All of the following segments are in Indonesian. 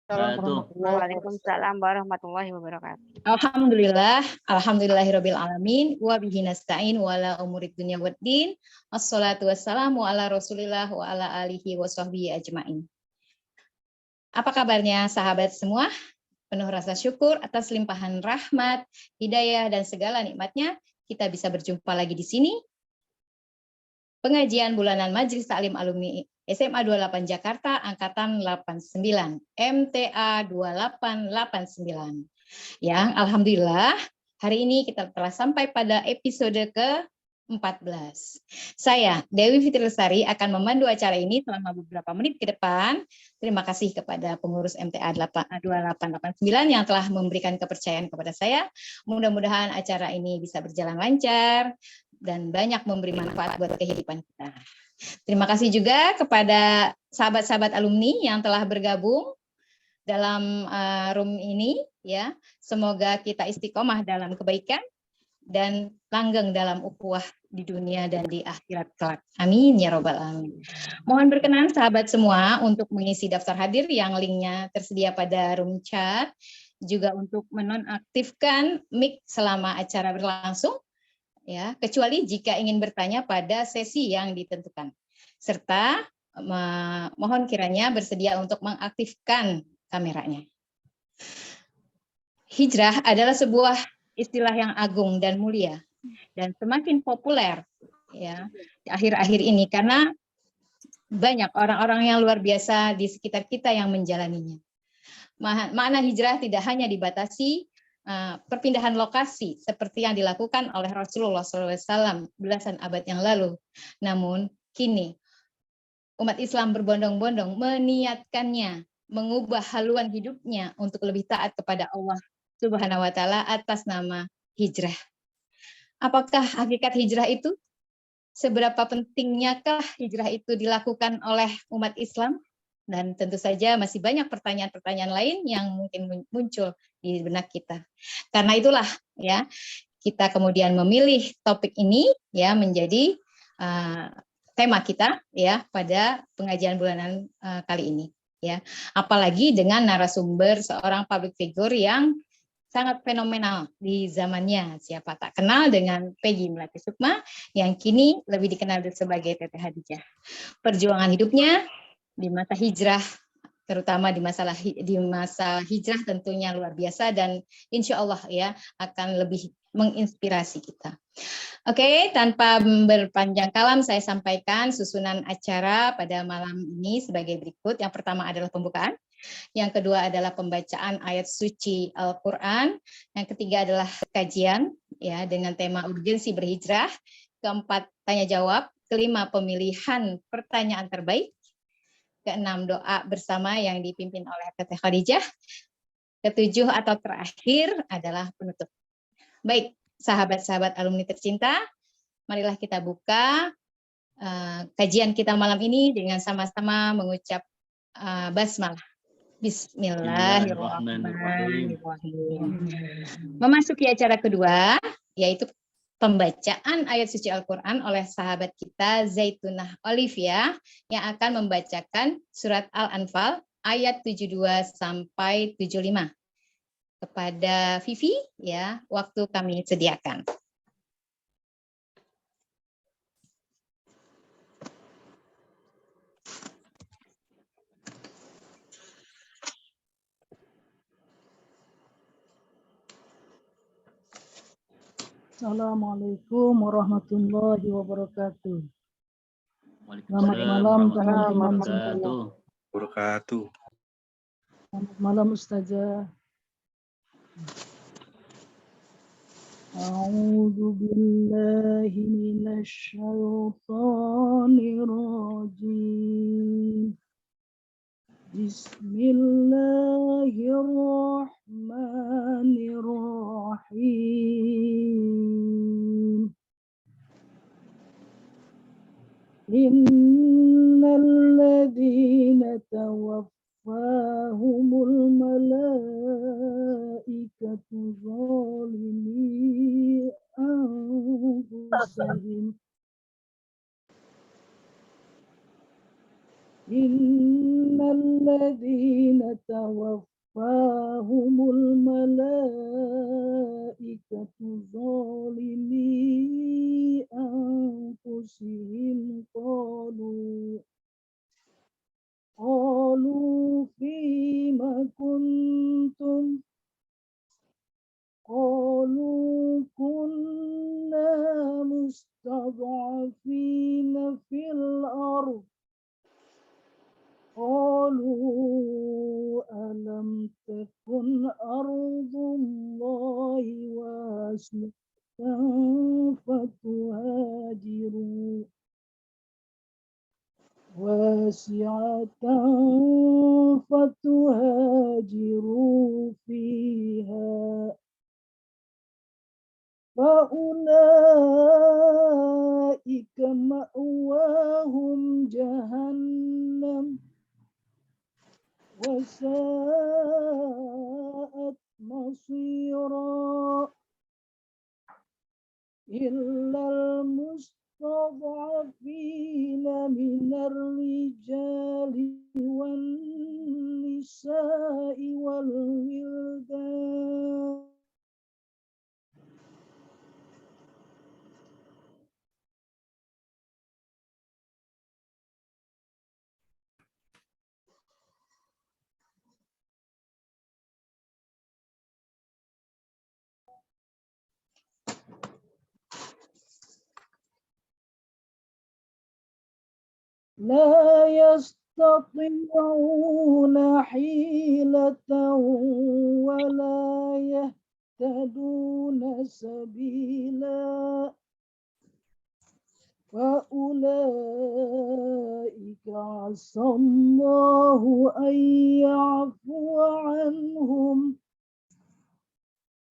Waalaikumsalam warahmatullahi wabarakatuh. Alhamdulillah, alhamdulillahirabbil alamin wa bihi nasta'in wa ala umurid dunya waddin. Wassalatu wassalamu ala Rasulillah wa ala alihi wa sahbihi ajmain. Apa kabarnya sahabat semua? Penuh rasa syukur atas limpahan rahmat, hidayah dan segala nikmatnya kita bisa berjumpa lagi di sini. Pengajian bulanan Majelis Taklim Alumni SMA 28 Jakarta angkatan 89, MTA 2889. Yang alhamdulillah hari ini kita telah sampai pada episode ke-14. Saya Dewi Fitri Lestari akan memandu acara ini selama beberapa menit ke depan. Terima kasih kepada pengurus MTA 2889 yang telah memberikan kepercayaan kepada saya. Mudah-mudahan acara ini bisa berjalan lancar dan banyak memberi manfaat buat kehidupan kita. Terima kasih juga kepada sahabat-sahabat alumni yang telah bergabung dalam room ini, ya. Semoga kita istiqomah dalam kebaikan dan langgeng dalam ukhuwah di dunia dan di akhirat kelak. Amin ya robbal alamin. Mohon berkenan sahabat semua untuk mengisi daftar hadir yang linknya tersedia pada room chat, juga untuk menonaktifkan mic selama acara berlangsung, ya, kecuali jika ingin bertanya pada sesi yang ditentukan. Serta mohon kiranya bersedia untuk mengaktifkan kameranya. Hijrah adalah sebuah istilah yang agung dan mulia dan semakin populer, ya, di akhir-akhir ini karena banyak orang-orang yang luar biasa di sekitar kita yang menjalaninya. Makna hijrah tidak hanya dibatasi perpindahan lokasi seperti yang dilakukan oleh Rasulullah SAW belasan abad yang lalu. Namun kini umat Islam berbondong-bondong meniatkannya, mengubah haluan hidupnya untuk lebih taat kepada Allah Subhanahu wa taala atas nama hijrah. Apakah hakikat hijrah itu? Seberapa pentingnyakah hijrah itu dilakukan oleh umat Islam? Dan tentu saja masih banyak pertanyaan-pertanyaan lain yang mungkin muncul di benak kita. Karena itulah, ya, kita kemudian memilih topik ini, ya, menjadi tema kita, ya, pada pengajian bulanan kali ini, ya. Apalagi dengan narasumber seorang public figure yang sangat fenomenal di zamannya. Siapa tak kenal dengan Peggy Melati Sukma yang kini lebih dikenal sebagai Teteh Hadijah. Perjuangan hidupnya di masa hijrah, terutama di masa hijrah tentunya luar biasa dan insya Allah, ya, akan lebih menginspirasi kita. Oke, tanpa berpanjang kalam saya sampaikan susunan acara pada malam ini sebagai berikut. Yang pertama adalah pembukaan. Yang kedua adalah pembacaan ayat suci Al-Quran. Yang ketiga adalah kajian, ya, dengan tema urgensi berhijrah. Keempat, tanya jawab. Kelima, pemilihan pertanyaan terbaik. Keenam, doa bersama yang dipimpin oleh Teteh Khadijah. Ketujuh atau terakhir adalah penutup. Baik, sahabat-sahabat alumni tercinta, marilah kita buka kajian kita malam ini dengan sama-sama mengucap basmalah. Bismillahirrahmanirrahim. Memasuki acara kedua, yaitu pembacaan ayat suci Al-Quran oleh sahabat kita Zaitunah Olivia yang akan membacakan surat Al-Anfal ayat 72 sampai 75. Kepada Vivi, ya, waktu kami sediakan. Assalamualaikum warahmatullahi wabarakatuh. Selamat malam teman-teman semua. Selamat malam Ustazah. A'udzu billahi minasy syaithanir rajim. Bismillahirrahmanirrahim. Innal ladzina tawaffahumul malaikatu zalimi anfusihim. Innal الذين توفاهم الملائكة ظالمي أنفسهم قالوا فيم كنتم قالوا كنا مستضعفين في الأرض قالوا ألم تكن أرض الله واسعة فتهاجروا فيها فأولئك مأواهم جهنم وساءت مصيرا إلا المستضعفين من الرجال والنساء والولدان لا يستطيعون حيلة ولا يهتدون سبيلا فأولئك عسى الله أن يعفو عنهم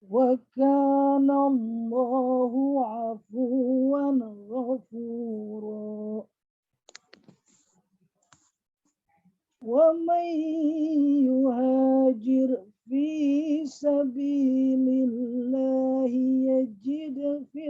وكان الله عفوا غفورا ومن يهاجر في سبيل الله يجد في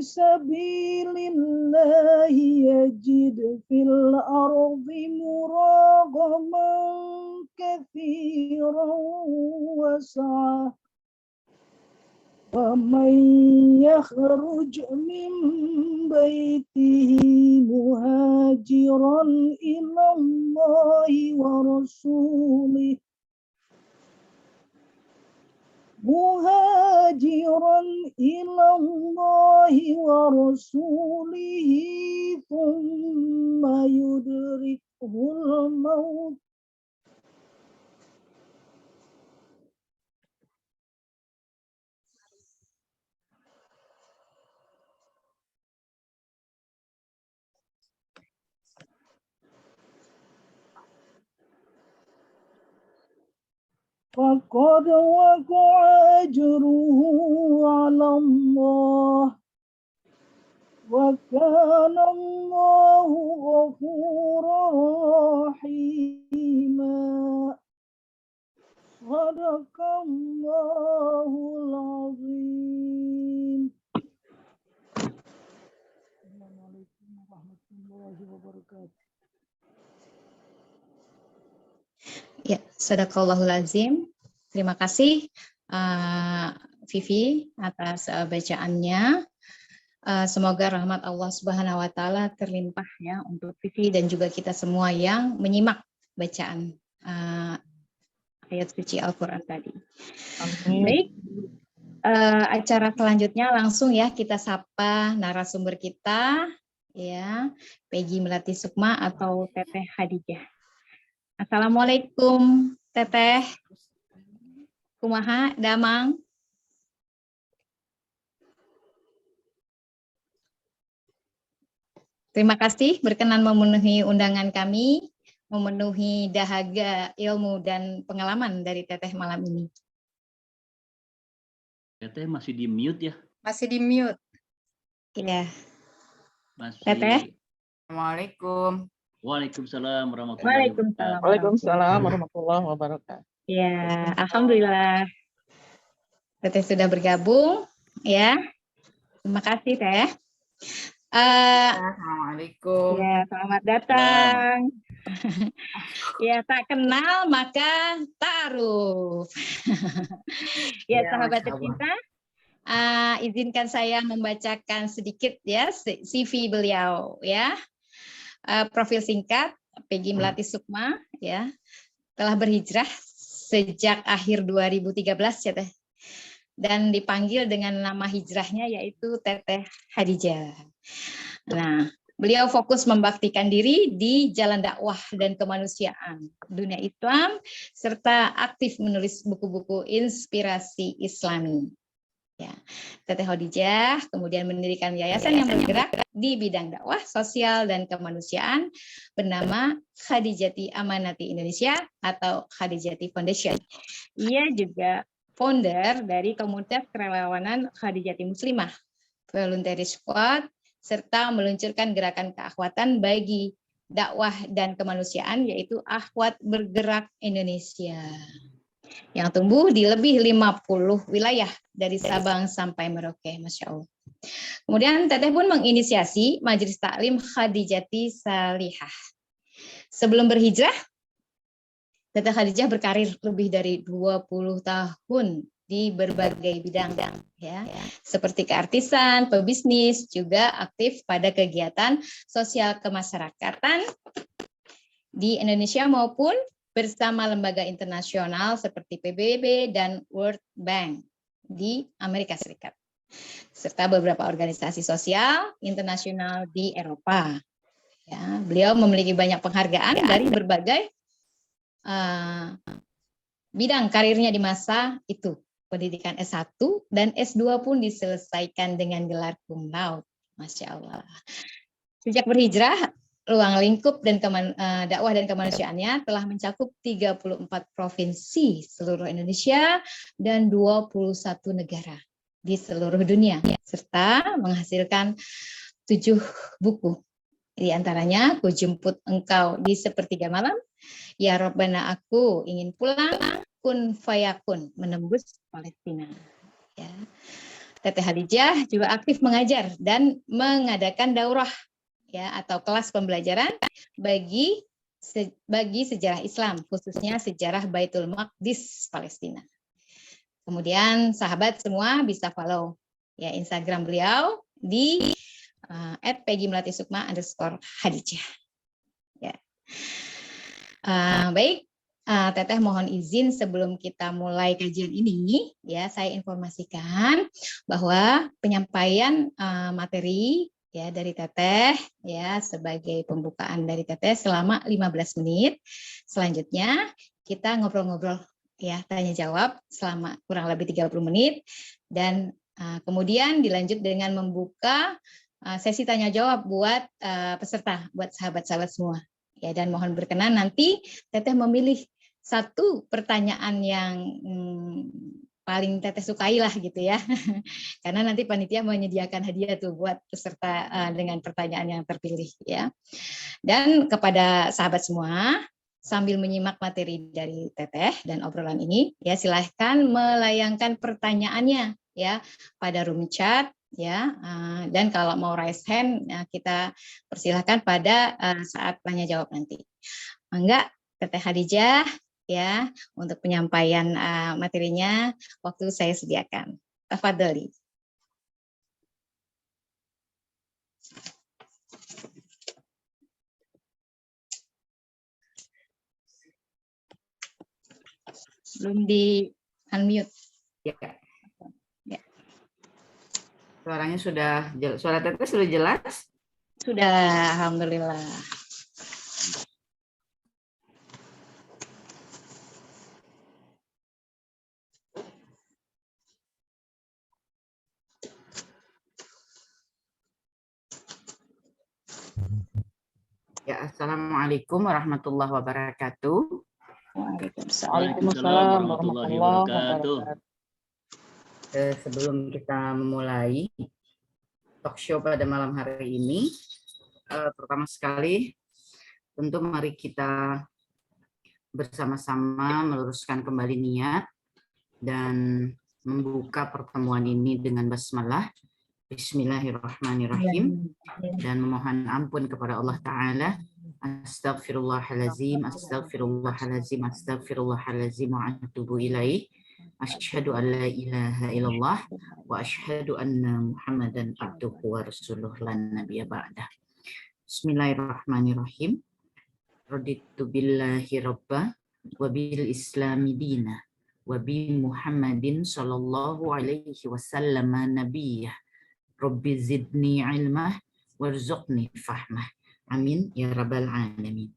سبيل الله يجد في الأرض مراغما كثيرا وسعة ومن يخرج من بيته مهاجرا إلى الله ورسوله ثم يدركه الموت فقد وقع أجره على الله وكان الله غفورا رحيما صدق الله العظيم. Assalamualaikum warahmatullahi wabarakatuh. Ya, sadaqallahul azim. Terima kasih Vivi atas bacaannya. Semoga rahmat Allah Subhanahu wa taala terlimpah ya untuk Vivi dan juga kita semua yang menyimak bacaan ayat suci Al-Qur'an tadi. Baik. Acara selanjutnya langsung ya kita sapa narasumber kita ya, Peggy Melati Sukma atau Teteh Khadijah. Assalamualaikum Teteh. Kumaha damang? Terima kasih berkenan memenuhi undangan kami, memenuhi dahaga ilmu dan pengalaman dari Teteh malam ini. Teteh masih di mute ya? Masih di mute. Iya. Masih. Teteh. Assalamualaikum. Waalaikumsalam warahmatullahi wabarakatuh. Waalaikumsalam warahmatullahi wabarakatuh. Ya, alhamdulillah. Teteh sudah bergabung, ya. Terima kasih, Teh. Assalamualaikum. Ya, selamat datang. Ya, tak kenal maka ta'aruf. Ya, Ya, sahabat Masya Allah. tercinta, izinkan saya membacakan sedikit ya CV beliau ya. Profil singkat Peggy Melati Sukma ya. Telah berhijrah sejak akhir 2013 ya Teh. Dan dipanggil dengan nama hijrahnya yaitu Teteh Khadijah. Nah, beliau fokus membaktikan diri di jalan dakwah dan kemanusiaan dunia Islam serta aktif menulis buku-buku inspirasi Islami. Ya, Teteh Khadijah kemudian mendirikan yayasan yang bergerak di bidang dakwah sosial dan kemanusiaan bernama Khadijati Amanati Indonesia atau Khadijati Foundation. Ia juga founder dari komunitas kerelawanan Khadijati Muslimah, Voluntary Squad, serta meluncurkan gerakan keakhwatan bagi dakwah dan kemanusiaan yaitu Akhwat Bergerak Indonesia yang tumbuh di lebih 50 wilayah dari Sabang sampai Merauke, Masya Allah. Kemudian Teteh pun menginisiasi Majelis Taklim Khadijati Salihah. Sebelum berhijrah, Teteh Khadijah berkarir lebih dari 20 tahun di berbagai bidang ya, seperti keartisan, pebisnis, juga aktif pada kegiatan sosial kemasyarakatan di Indonesia maupun bersama lembaga internasional seperti PBB dan World Bank di Amerika Serikat, serta beberapa organisasi sosial internasional di Eropa. Ya, beliau memiliki banyak penghargaan dari berbagai bidang karirnya di masa itu. Pendidikan S1 dan S2 pun diselesaikan dengan gelar cum laude. Masya Allah. Sejak berhijrah, ruang lingkup dan dakwah dan kemanusiaannya telah mencakup 34 provinsi seluruh Indonesia dan 21 negara di seluruh dunia, serta menghasilkan 7 buku. Di antaranya, Ku Jemput Engkau di Sepertiga Malam, Ya Robbana Aku Ingin Pulang, Kun Fayakun Menembus Palestina. Ya. Teteh Khadijah juga aktif mengajar dan mengadakan daurah ya atau kelas pembelajaran bagi sejarah Islam, khususnya sejarah Baitul Maqdis Palestina. Kemudian sahabat semua bisa follow ya Instagram beliau di @peggy_melati_sukma_Khadijah. Ya. Baik, Teteh mohon izin sebelum kita mulai kajian ini, ya saya informasikan bahwa penyampaian materi ya dari Teteh ya sebagai pembukaan dari Teteh selama 15 menit. Selanjutnya kita ngobrol-ngobrol ya tanya jawab selama kurang lebih 30 menit dan kemudian dilanjut dengan membuka sesi tanya jawab buat peserta, buat sahabat-sahabat semua. Ya, dan mohon berkenan nanti Teteh memilih satu pertanyaan yang paling Teteh sukai lah gitu ya. Karena nanti panitia menyediakan hadiah tuh buat peserta dengan pertanyaan yang terpilih ya. Dan kepada sahabat semua, sambil menyimak materi dari Teteh dan obrolan ini, ya silahkan melayangkan pertanyaannya ya pada room chat ya, dan kalau mau raise hand kita persilahkan pada saat tanya jawab nanti. Enggak, Teteh Khadijah ya untuk penyampaian materinya waktu saya sediakan. Tafadhali. Belum di unmute. Ya. Ya. Suaranya sudah jelas. Suara Teteh sudah jelas? Sudah, alhamdulillah. Ya, Assalamualaikum warahmatullahi wabarakatuh. Waalaikumsalam. Waalaikumsalam warahmatullahi wabarakatuh. Sebelum kita memulai talk show pada malam hari ini, pertama sekali tentu mari kita bersama-sama meluruskan kembali niat dan membuka pertemuan ini dengan basmalah. Bismillahirrahmanirrahim, dan memohon ampun kepada Allah Ta'ala. Astaghfirullahalazim, astaghfirullahalazim, astaghfirullahalazim, wa atubu ilaih. Asyhadu an la ilaha illallah wa asyhadu anna Muhammadan abduhu wa rasuluh lan nabiyya ba'dah. Bismillahirrahmanirrahim. Raditu billahi rabba wa bil islami dina wa bi Muhammadin sallallahu alaihi wasallam nabiyyah. Rabbi zidni ilmah warzuqni fahmah. Amin ya rabbal alamin.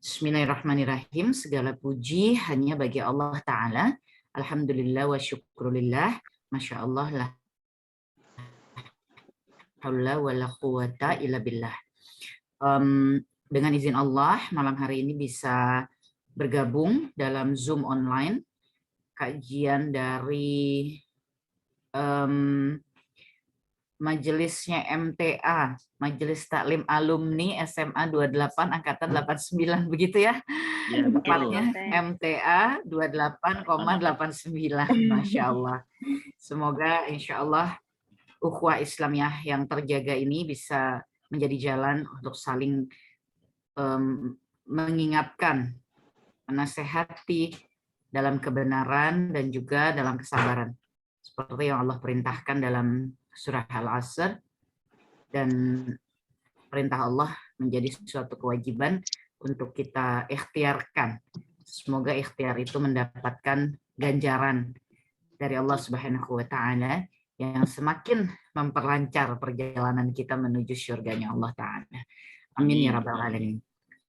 Bismillahirrahmanirrahim. Segala puji hanya bagi Allah Ta'ala. Alhamdulillah wa syukrulillah. Masya Allah la haula wa la quwata illa billah. Dengan izin Allah, malam hari ini bisa bergabung dalam Zoom online kajian dari majelisnya MTA, Majelis Taklim Alumni SMA 28 Angkatan 89, begitu ya? Ya, betul. Tepatnya MTA 28,89. Masya Allah. Semoga insya Allah ukhuwah Islamiyah yang terjaga ini bisa menjadi jalan untuk saling mengingatkan, menasehati dalam kebenaran dan juga dalam kesabaran. Seperti yang Allah perintahkan dalam surah Al-Asr, dan perintah Allah menjadi suatu kewajiban untuk kita ikhtiarkan. Semoga ikhtiar itu mendapatkan ganjaran dari Allah Subhanahu wa Ta'ala yang semakin memperlancar perjalanan kita menuju syurganya Allah Ta'ala. Amin ya rabbal alamin.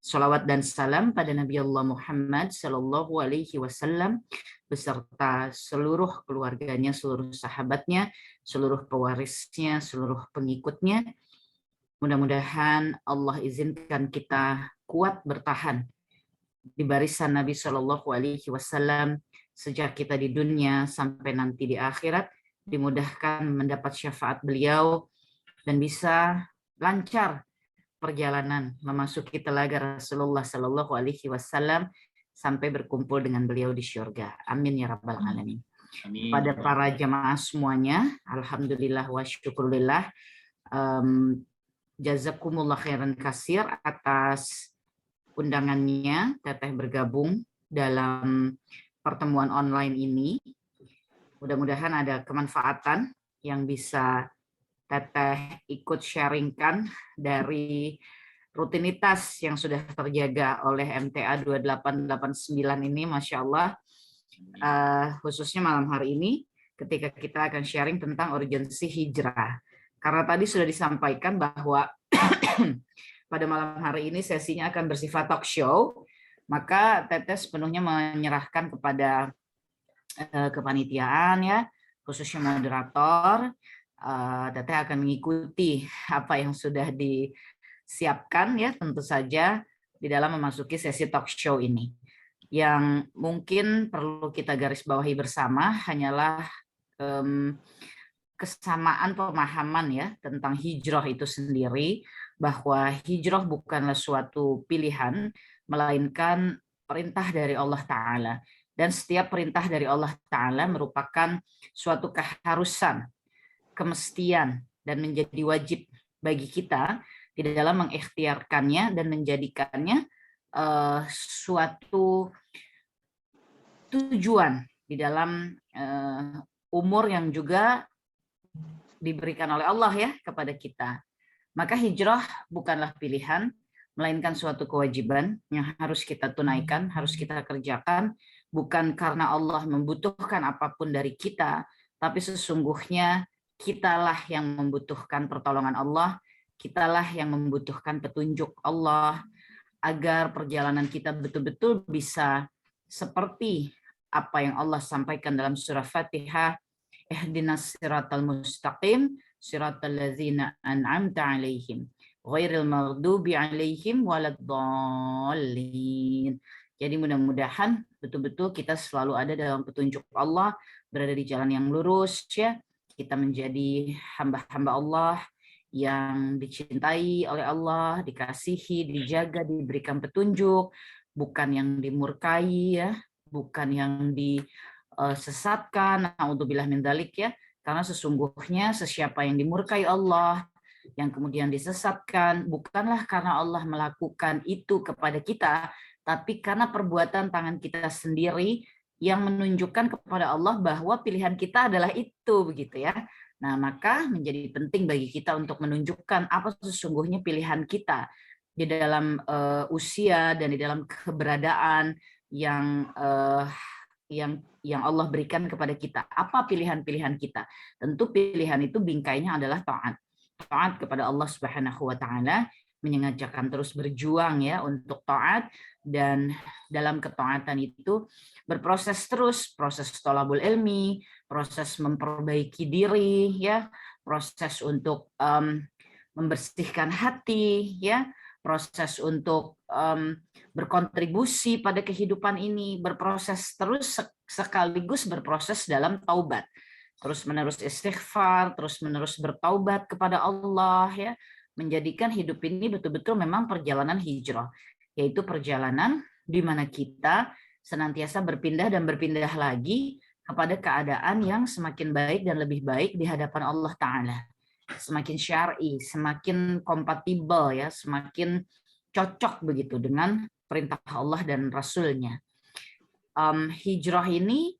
Salawat dan salam pada Nabi Allah Muhammad sallallahu alaihi wasallam beserta seluruh keluarganya, seluruh sahabatnya, seluruh pewarisnya, seluruh pengikutnya. Mudah-mudahan Allah izinkan kita kuat bertahan di barisan Nabi sallallahu alaihi wasallam sejak kita di dunia sampai nanti di akhirat, dimudahkan mendapat syafaat beliau dan bisa lancar perjalanan memasuki telaga Rasulullah Sallallahu Alaihi Wasallam sampai berkumpul dengan beliau di syurga. Amin ya rabbal alamin. Amin. Pada para jamaah semuanya, alhamdulillah wa syukurillah, jazakumullah khairan kasir atas undangannya Teteh bergabung dalam pertemuan online ini. Mudah-mudahan ada kemanfaatan yang bisa Teteh ikut sharingkan dari rutinitas yang sudah terjaga oleh MTA 2889 ini, Masya Allah. Khususnya malam hari ini ketika kita akan sharing tentang urgensi hijrah. Karena tadi sudah disampaikan bahwa pada malam hari ini sesinya akan bersifat talk show, maka Teteh sepenuhnya menyerahkan kepada kepanitiaan ya, khususnya moderator. Teteh akan mengikuti apa yang sudah disiapkan ya, tentu saja di dalam memasuki sesi talk show ini. Yang mungkin perlu kita garis bawahi bersama hanyalah kesamaan pemahaman ya tentang hijrah itu sendiri, bahwa hijrah bukanlah suatu pilihan, melainkan perintah dari Allah Ta'ala. Dan setiap perintah dari Allah Ta'ala merupakan suatu keharusan, kemestian, dan menjadi wajib bagi kita di dalam mengikhtiarkannya dan menjadikannya suatu tujuan di dalam umur yang juga diberikan oleh Allah ya kepada kita. Maka hijrah bukanlah pilihan, melainkan suatu kewajiban yang harus kita tunaikan, harus kita kerjakan, bukan karena Allah membutuhkan apapun dari kita, tapi sesungguhnya kitalah yang membutuhkan pertolongan Allah, kitalah yang membutuhkan petunjuk Allah, agar perjalanan kita betul-betul bisa seperti apa yang Allah sampaikan dalam surah Fatihah, ihdinas siratal mustaqim, siratal ladzina an'amta alaihim, ghairil maghdubi alaihim waladdallin. Jadi mudah-mudahan betul-betul kita selalu ada dalam petunjuk Allah, berada di jalan yang lurus ya. Kita menjadi hamba-hamba Allah yang dicintai oleh Allah, dikasihi, dijaga, diberikan petunjuk, bukan yang dimurkai ya, bukan yang disesatkan. Naudzubillah min dzalik ya. Karena sesungguhnya sesiapa yang dimurkai Allah, yang kemudian disesatkan, bukanlah karena Allah melakukan itu kepada kita, tapi karena perbuatan tangan kita sendiri yang menunjukkan kepada Allah bahwa pilihan kita adalah itu, begitu ya. Nah, maka menjadi penting bagi kita untuk menunjukkan apa sesungguhnya pilihan kita di dalam usia dan di dalam keberadaan yang Allah berikan kepada kita. Apa pilihan-pilihan kita? Tentu pilihan itu bingkainya adalah taat. Taat kepada Allah Subhanahu wa taala, menyengajakan terus berjuang ya untuk taat, dan dalam ketaatan itu berproses terus, proses thalabul ilmi, proses memperbaiki diri ya, proses untuk membersihkan hati ya, proses untuk berkontribusi pada kehidupan ini, berproses terus sekaligus berproses dalam taubat. Terus-menerus istighfar, terus-menerus bertaubat kepada Allah ya, menjadikan hidup ini betul-betul memang perjalanan hijrah, yaitu perjalanan di mana kita senantiasa berpindah dan berpindah lagi kepada keadaan yang semakin baik dan lebih baik di hadapan Allah Ta'ala. Semakin syar'i, semakin kompatibel ya, semakin cocok begitu dengan perintah Allah dan Rasul-Nya. Hijrah ini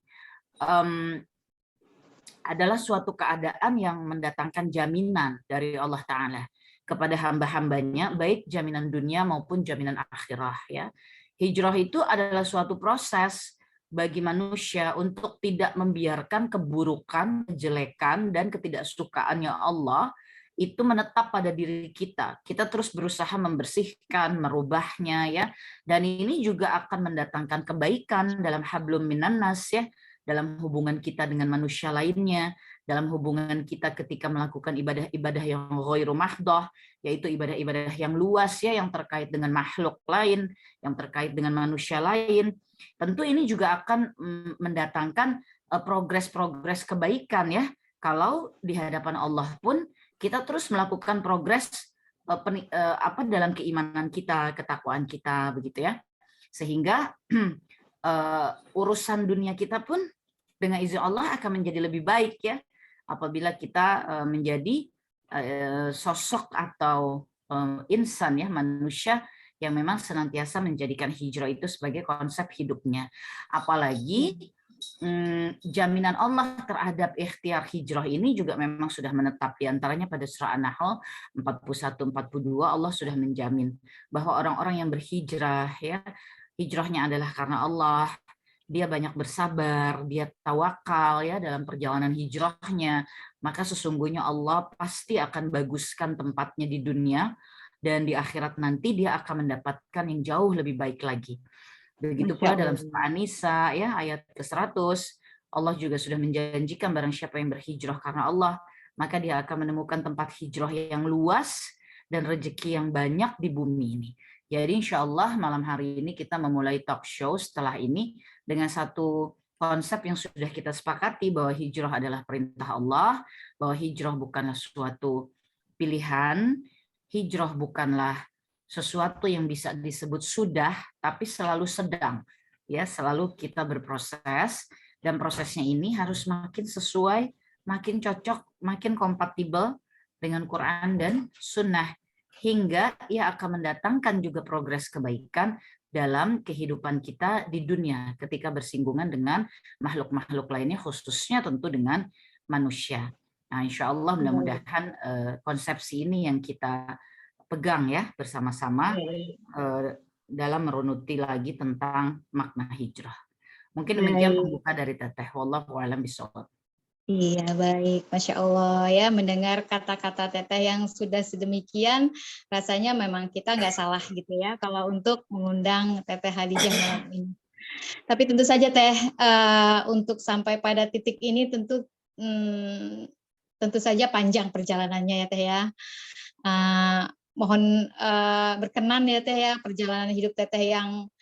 adalah suatu keadaan yang mendatangkan jaminan dari Allah Ta'ala kepada hamba-hambanya, baik jaminan dunia maupun jaminan akhirah ya. Hijrah itu adalah suatu proses bagi manusia untuk tidak membiarkan keburukan, kejelekan, dan ketidaksukaannya Allah itu menetap pada diri kita. Kita terus berusaha membersihkan, merubahnya ya. Dan ini juga akan mendatangkan kebaikan dalam hablum minan nas ya, dalam hubungan kita dengan manusia lainnya, dalam hubungan kita ketika melakukan ibadah-ibadah yang ghairu mahdoh, yaitu ibadah-ibadah yang luas ya, yang terkait dengan makhluk lain, yang terkait dengan manusia lain. Tentu ini juga akan mendatangkan progres-progres kebaikan ya, kalau di hadapan Allah pun kita terus melakukan progres dalam keimanan kita, ketakwaan kita begitu ya, sehingga urusan dunia kita pun dengan izin Allah akan menjadi lebih baik ya, apabila kita menjadi sosok atau insan ya, manusia yang memang senantiasa menjadikan hijrah itu sebagai konsep hidupnya. Apalagi jaminan Allah terhadap ikhtiar hijrah ini juga memang sudah menetap, di antaranya pada surah An-Nahl 41-42 Allah sudah menjamin bahwa orang-orang yang berhijrah ya, hijrahnya adalah karena Allah, dia banyak bersabar, dia tawakal ya dalam perjalanan hijrahnya, maka sesungguhnya Allah pasti akan baguskan tempatnya di dunia, dan di akhirat nanti dia akan mendapatkan yang jauh lebih baik lagi. Begitu pula dalam surah An-Nisa ya ayat ke-100, Allah juga sudah menjanjikan barang siapa yang berhijrah karena Allah, maka dia akan menemukan tempat hijrah yang luas dan rezeki yang banyak di bumi ini. Jadi insya Allah malam hari ini kita memulai talk show setelah ini dengan satu konsep yang sudah kita sepakati, bahwa hijrah adalah perintah Allah, bahwa hijrah bukanlah suatu pilihan, hijrah bukanlah sesuatu yang bisa disebut sudah, tapi selalu sedang. Ya, selalu kita berproses, dan prosesnya ini harus makin sesuai, makin cocok, makin kompatibel dengan Quran dan Sunnah, hingga ia akan mendatangkan juga progres kebaikan dalam kehidupan kita di dunia ketika bersinggungan dengan makhluk-makhluk lainnya, khususnya tentu dengan manusia. Nah, insya Allah mudah-mudahan konsepsi ini yang kita pegang ya bersama-sama dalam merunuti lagi tentang makna hijrah. Mungkin demikian pembuka dari Teteh. Wallahu a'lam bishawab. Iya, baik. Masya Allah ya, mendengar kata-kata Teteh yang sudah sedemikian, rasanya memang kita nggak salah gitu ya kalau untuk mengundang Teteh Khadijah malam ini. Tapi tentu saja Teh, untuk sampai pada titik ini tentu saja panjang perjalanannya ya Teh ya. Mohon berkenan ya Teh ya, perjalanan hidup Teteh yang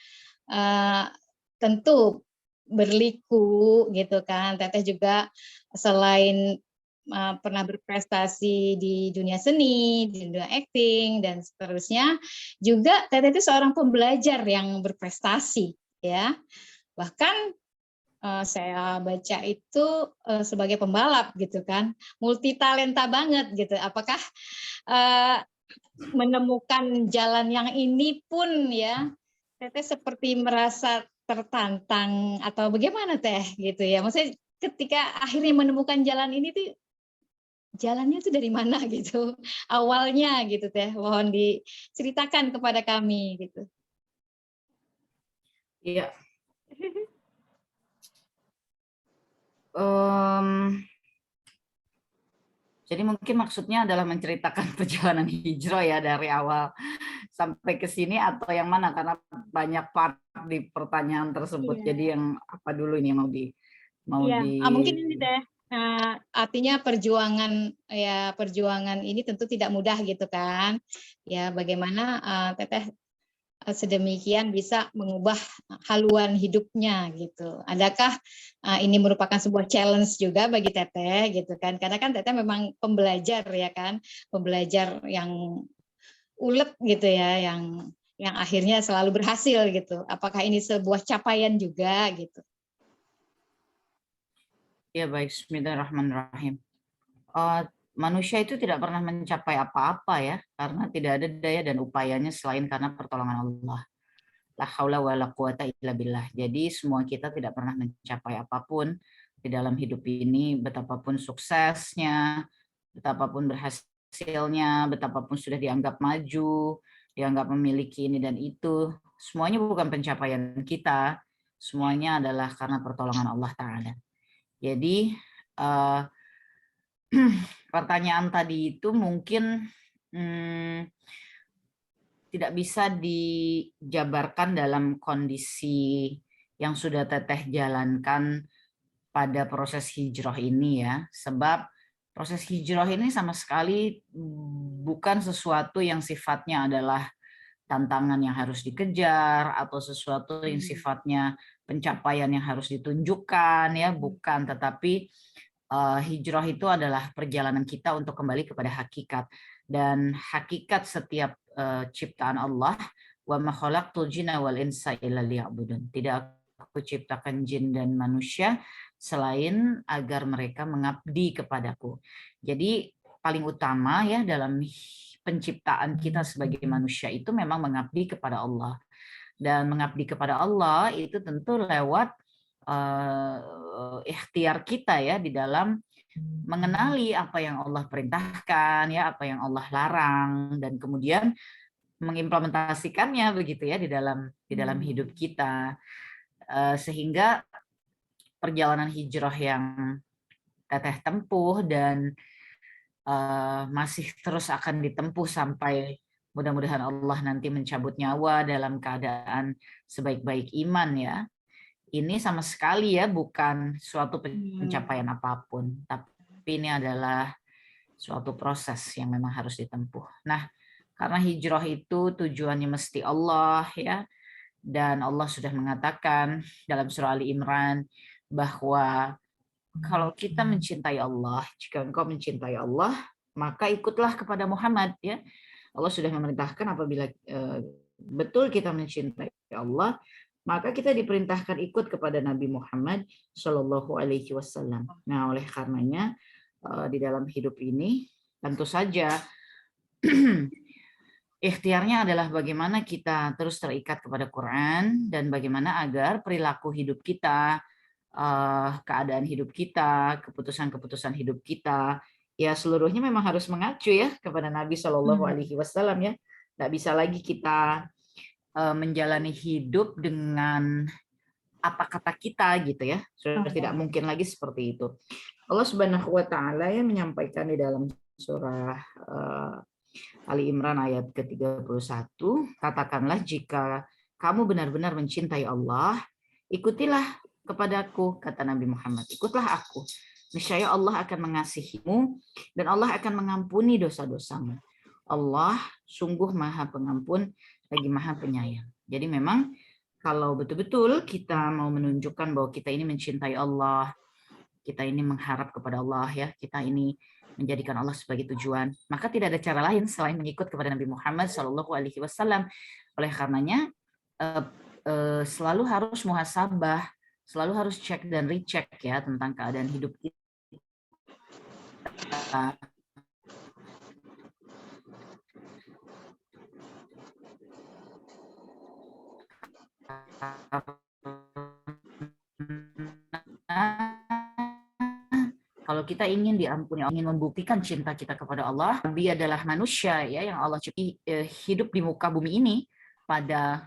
tentu berliku gitu kan. Teteh juga selain pernah berprestasi di dunia seni, di dunia acting dan seterusnya, juga Teteh itu seorang pembelajar yang berprestasi ya. Bahkan saya baca itu sebagai pembalap gitu kan, multi talenta banget gitu. Apakah menemukan jalan yang ini pun ya, Teteh seperti merasa tertantang atau bagaimana Teh gitu ya? Maksudnya ketika akhirnya menemukan jalan ini tuh jalannya tuh dari mana gitu, awalnya gitu Teh, mohon diceritakan kepada kami gitu. Iya. Jadi mungkin maksudnya adalah menceritakan perjalanan hijrah ya dari awal sampai ke sini atau yang mana, karena banyak part di pertanyaan tersebut. Iya. Jadi yang apa dulu ini yang mau Iya, di mungkin ini Teh. Artinya perjuangan ini tentu tidak mudah gitu kan. Ya, bagaimana Teteh sedemikian bisa mengubah haluan hidupnya gitu. Adakah ini merupakan sebuah challenge juga bagi Teteh gitu kan? Karena kan Teteh memang pembelajar ya kan, pembelajar yang ulet gitu ya, yang akhirnya selalu berhasil gitu. Apakah ini sebuah capaian juga gitu? Ya baik, bismillahirrahmanirrahim. Manusia itu tidak pernah mencapai apa-apa ya, karena tidak ada daya dan upayanya selain karena pertolongan Allah. La haula wala quwata illa billah. Jadi semua kita tidak pernah mencapai apapun di dalam hidup ini, betapapun suksesnya, betapapun berhasilnya, betapapun sudah dianggap maju, dianggap memiliki ini dan itu, semuanya bukan pencapaian kita, semuanya adalah karena pertolongan Allah Ta'ala. Jadi pertanyaan tadi itu mungkin tidak bisa dijabarkan dalam kondisi yang sudah Teteh jalankan pada proses hijrah ini ya, sebab proses hijrah ini sama sekali bukan sesuatu yang sifatnya adalah tantangan yang harus dikejar atau sesuatu yang sifatnya pencapaian yang harus ditunjukkan ya, bukan, tetapi hijrah itu adalah perjalanan kita untuk kembali kepada hakikat, dan hakikat setiap ciptaan Allah, wa ma khalaqtul jinna wal insa illa liya'budun. Tidak aku ciptakan jin dan manusia selain agar mereka mengabdi kepadaku. Jadi paling utama ya dalam penciptaan kita sebagai manusia itu memang mengabdi kepada Allah. Dan mengabdi kepada Allah itu tentu lewat ikhtiar kita ya di dalam mengenali apa yang Allah perintahkan ya, apa yang Allah larang, dan kemudian mengimplementasikannya begitu ya di dalam hidup kita, sehingga perjalanan hijrah yang Teteh tempuh dan masih terus akan ditempuh sampai mudah-mudahan Allah nanti mencabut nyawa dalam keadaan sebaik-baik iman ya. Ini sama sekali ya bukan suatu pencapaian apapun, tapi ini adalah suatu proses yang memang harus ditempuh. Nah, karena hijrah itu tujuannya mesti Allah ya, dan Allah sudah mengatakan dalam surah Ali Imran bahwa kalau kita mencintai Allah, jika engkau mencintai Allah, maka ikutlah kepada Muhammad ya. Allah sudah memerintahkan apabila betul kita mencintai Allah, maka kita diperintahkan ikut kepada Nabi Muhammad Shallallahu Alaihi Wasallam. Nah, oleh karenanya di dalam hidup ini tentu saja ikhtiarnya adalah bagaimana kita terus terikat kepada Quran dan bagaimana agar perilaku hidup kita, keadaan hidup kita, keputusan-keputusan hidup kita, ya seluruhnya memang harus mengacu ya kepada Nabi Shallallahu Alaihi Wasallam ya. Nggak bisa lagi kita menjalani hidup dengan apa kata kita gitu ya, sudah tidak mungkin lagi seperti itu. Allah Subhanahu wa Ta'ala yang menyampaikan di dalam surah Ali Imran ayat ke-31, katakanlah jika kamu benar-benar mencintai Allah, ikutilah kepadaku, kata Nabi Muhammad, ikutlah aku. Niscaya Allah akan mengasihimu dan Allah akan mengampuni dosa-dosamu. Allah sungguh Maha Pengampun lagi Maha Penyayang. Jadi memang kalau betul-betul kita mau menunjukkan bahwa kita ini mencintai Allah, kita ini mengharap kepada Allah ya, kita ini menjadikan Allah sebagai tujuan, maka tidak ada cara lain selain mengikut kepada Nabi Muhammad SAW. Oleh karenanya selalu harus muhasabah, selalu harus cek dan recheck ya tentang keadaan hidup kita. Kalau kita ingin diampuni, ingin membuktikan cinta kita kepada Allah, Nabi adalah manusia ya yang Allah hidup di muka bumi ini pada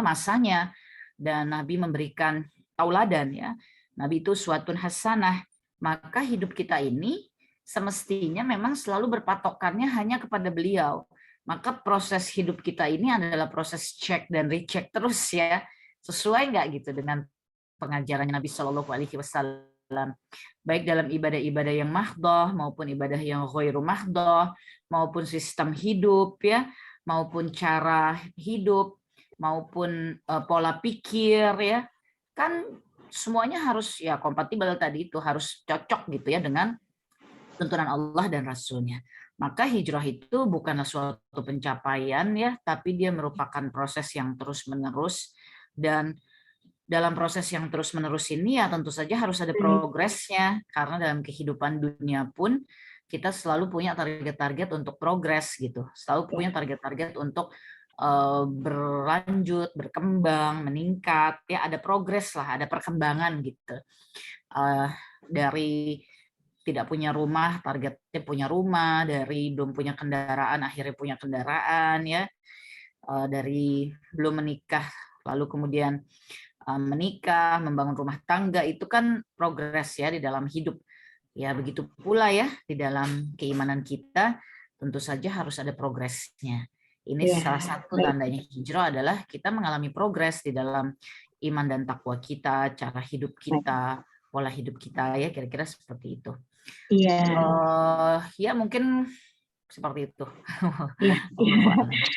masanya, dan Nabi memberikan tauladan ya. Nabi itu uswatun hasanah. Maka hidup kita ini semestinya memang selalu berpatokannya hanya kepada beliau. Maka proses hidup kita ini adalah proses cek dan recheck terus ya. Sesuai nggak gitu dengan pengajaran Nabi Shallallahu Alaihi Wasallam, baik dalam ibadah-ibadah yang mahdoh maupun ibadah yang ghairu mahdoh, maupun sistem hidup ya, maupun cara hidup, maupun pola pikir ya, kan semuanya harus ya kompatibel tadi itu, harus cocok gitu ya dengan tuntunan Allah dan Rasulnya. Maka hijrah itu bukanlah suatu pencapaian ya, tapi dia merupakan proses yang terus-menerus, dan dalam proses yang terus-menerus ini ya tentu saja harus ada progresnya, karena dalam kehidupan dunia pun kita selalu punya target-target untuk progres gitu, selalu punya target-target untuk berlanjut, berkembang, meningkat, ya ada progres lah, ada perkembangan gitu. Dari tidak punya rumah, targetnya punya rumah, dari belum punya kendaraan, akhirnya punya kendaraan ya, dari belum menikah, lalu kemudian menikah, membangun rumah tangga, itu kan progres ya di dalam hidup. Ya begitu pula ya di dalam keimanan kita, tentu saja harus ada progresnya. Ini salah satu tandanya hijrah adalah kita mengalami progres di dalam iman dan takwa kita, cara hidup kita, pola hidup kita ya, kira-kira seperti itu. Ya mungkin seperti itu.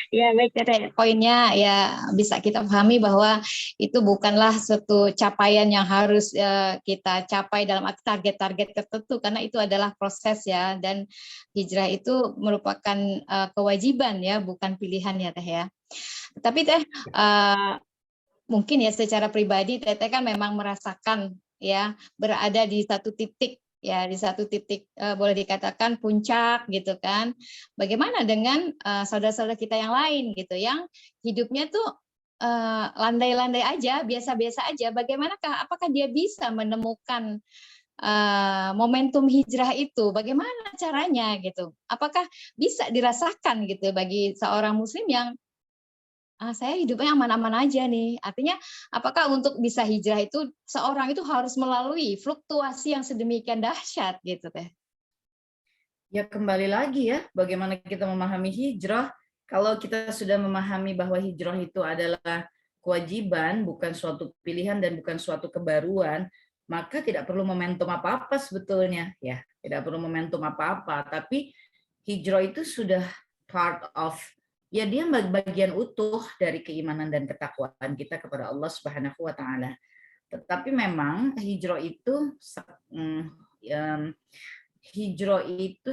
Ya baik, Teteh. Poinnya ya bisa kita pahami bahwa itu bukanlah suatu capaian yang harus kita capai dalam target-target tertentu, karena itu adalah proses ya, dan hijrah itu merupakan kewajiban ya, bukan pilihan ya Teh ya. Tapi Teh mungkin ya secara pribadi Teteh kan memang merasakan ya berada di satu titik ya, di satu titik boleh dikatakan puncak gitu kan. Bagaimana dengan saudara-saudara kita yang lain gitu, yang hidupnya tuh landai-landai aja, biasa-biasa aja. Bagaimanakah, apakah dia bisa menemukan momentum hijrah itu? Bagaimana caranya gitu? Apakah bisa dirasakan gitu bagi seorang muslim yang saya hidupnya aman-aman aja nih. Artinya apakah untuk bisa hijrah itu seorang itu harus melalui fluktuasi yang sedemikian dahsyat gitu Teh? Ya kembali lagi ya, bagaimana kita memahami hijrah. Kalau kita sudah memahami bahwa hijrah itu adalah kewajiban, bukan suatu pilihan dan bukan suatu kebaruan, maka tidak perlu momentum apa-apa sebetulnya. Ya, tidak perlu momentum apa-apa, tapi hijrah itu sudah part of, ya dia bagian utuh dari keimanan dan ketakwaan kita kepada Allah Subhanahu wa taala. Tetapi memang hijrah itu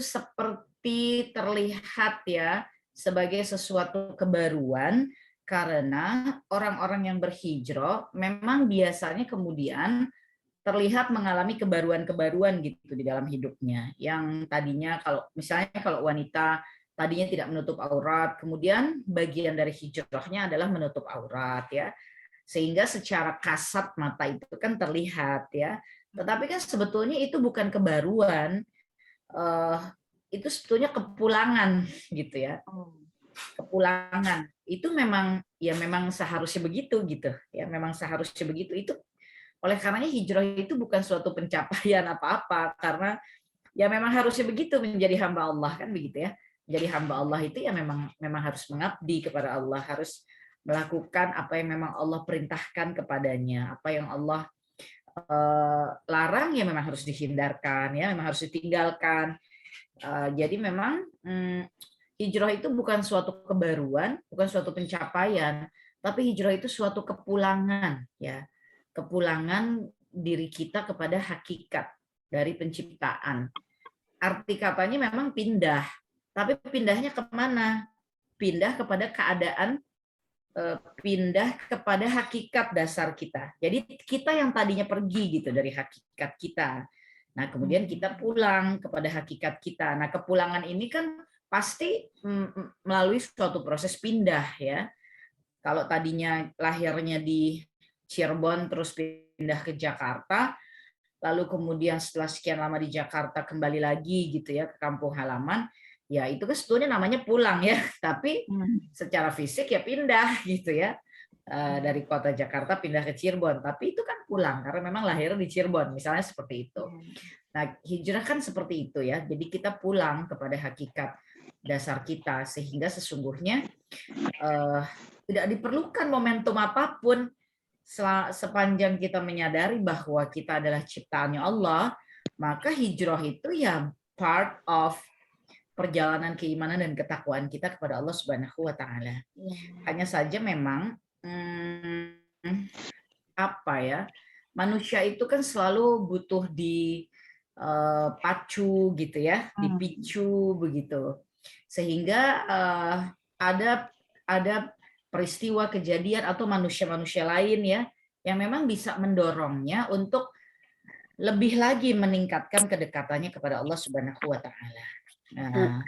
seperti terlihat ya sebagai sesuatu kebaruan, karena orang-orang yang berhijrah memang biasanya kemudian terlihat mengalami kebaruan-kebaruan gitu di dalam hidupnya. Yang tadinya kalau wanita tadinya tidak menutup aurat, kemudian bagian dari hijrahnya adalah menutup aurat ya, sehingga secara kasat mata itu kan terlihat ya, tetapi kan sebetulnya itu bukan kebaruan, itu sebetulnya kepulangan gitu ya, kepulangan itu memang seharusnya begitu gitu ya, memang seharusnya begitu. Itu oleh karenanya hijrah itu bukan suatu pencapaian apa-apa, karena ya memang harusnya begitu menjadi hamba Allah kan begitu ya. Jadi hamba Allah itu ya memang harus mengabdi kepada Allah, harus melakukan apa yang memang Allah perintahkan kepadanya, apa yang Allah larang ya memang harus dihindarkan ya, memang harus ditinggalkan. Jadi memang hijrah itu bukan suatu kebaruan, bukan suatu pencapaian, tapi hijrah itu suatu kepulangan, ya, kepulangan diri kita kepada hakikat dari penciptaan. Arti katanya memang pindah, tapi pindahnya kemana? Pindah kepada keadaan, pindah kepada hakikat dasar kita. Jadi kita yang tadinya pergi gitu dari hakikat kita. Nah, kemudian kita pulang kepada hakikat kita. Nah, kepulangan ini kan pasti melalui suatu proses pindah, ya. Kalau tadinya lahirnya di Cirebon terus pindah ke Jakarta, lalu kemudian setelah sekian lama di Jakarta kembali lagi gitu ya ke kampung halaman, ya itu kan sebetulnya namanya pulang ya, tapi secara fisik ya pindah gitu ya, dari kota Jakarta pindah ke Cirebon, tapi itu kan pulang karena memang lahir di Cirebon, misalnya seperti itu. Nah, hijrah kan seperti itu ya, jadi kita pulang kepada hakikat dasar kita sehingga sesungguhnya tidak diperlukan momentum apapun sepanjang kita menyadari bahwa kita adalah ciptaannya Allah, maka hijrah itu ya part of perjalanan keimanan dan ketakwaan kita kepada Allah Subhanahu wa taala. Hanya saja memang apa ya? Manusia itu kan selalu butuh dipacu gitu ya, dipicu begitu. Sehingga ada peristiwa kejadian atau manusia-manusia lain ya yang memang bisa mendorongnya untuk lebih lagi meningkatkan kedekatannya kepada Allah Subhanahu wa taala. Nah,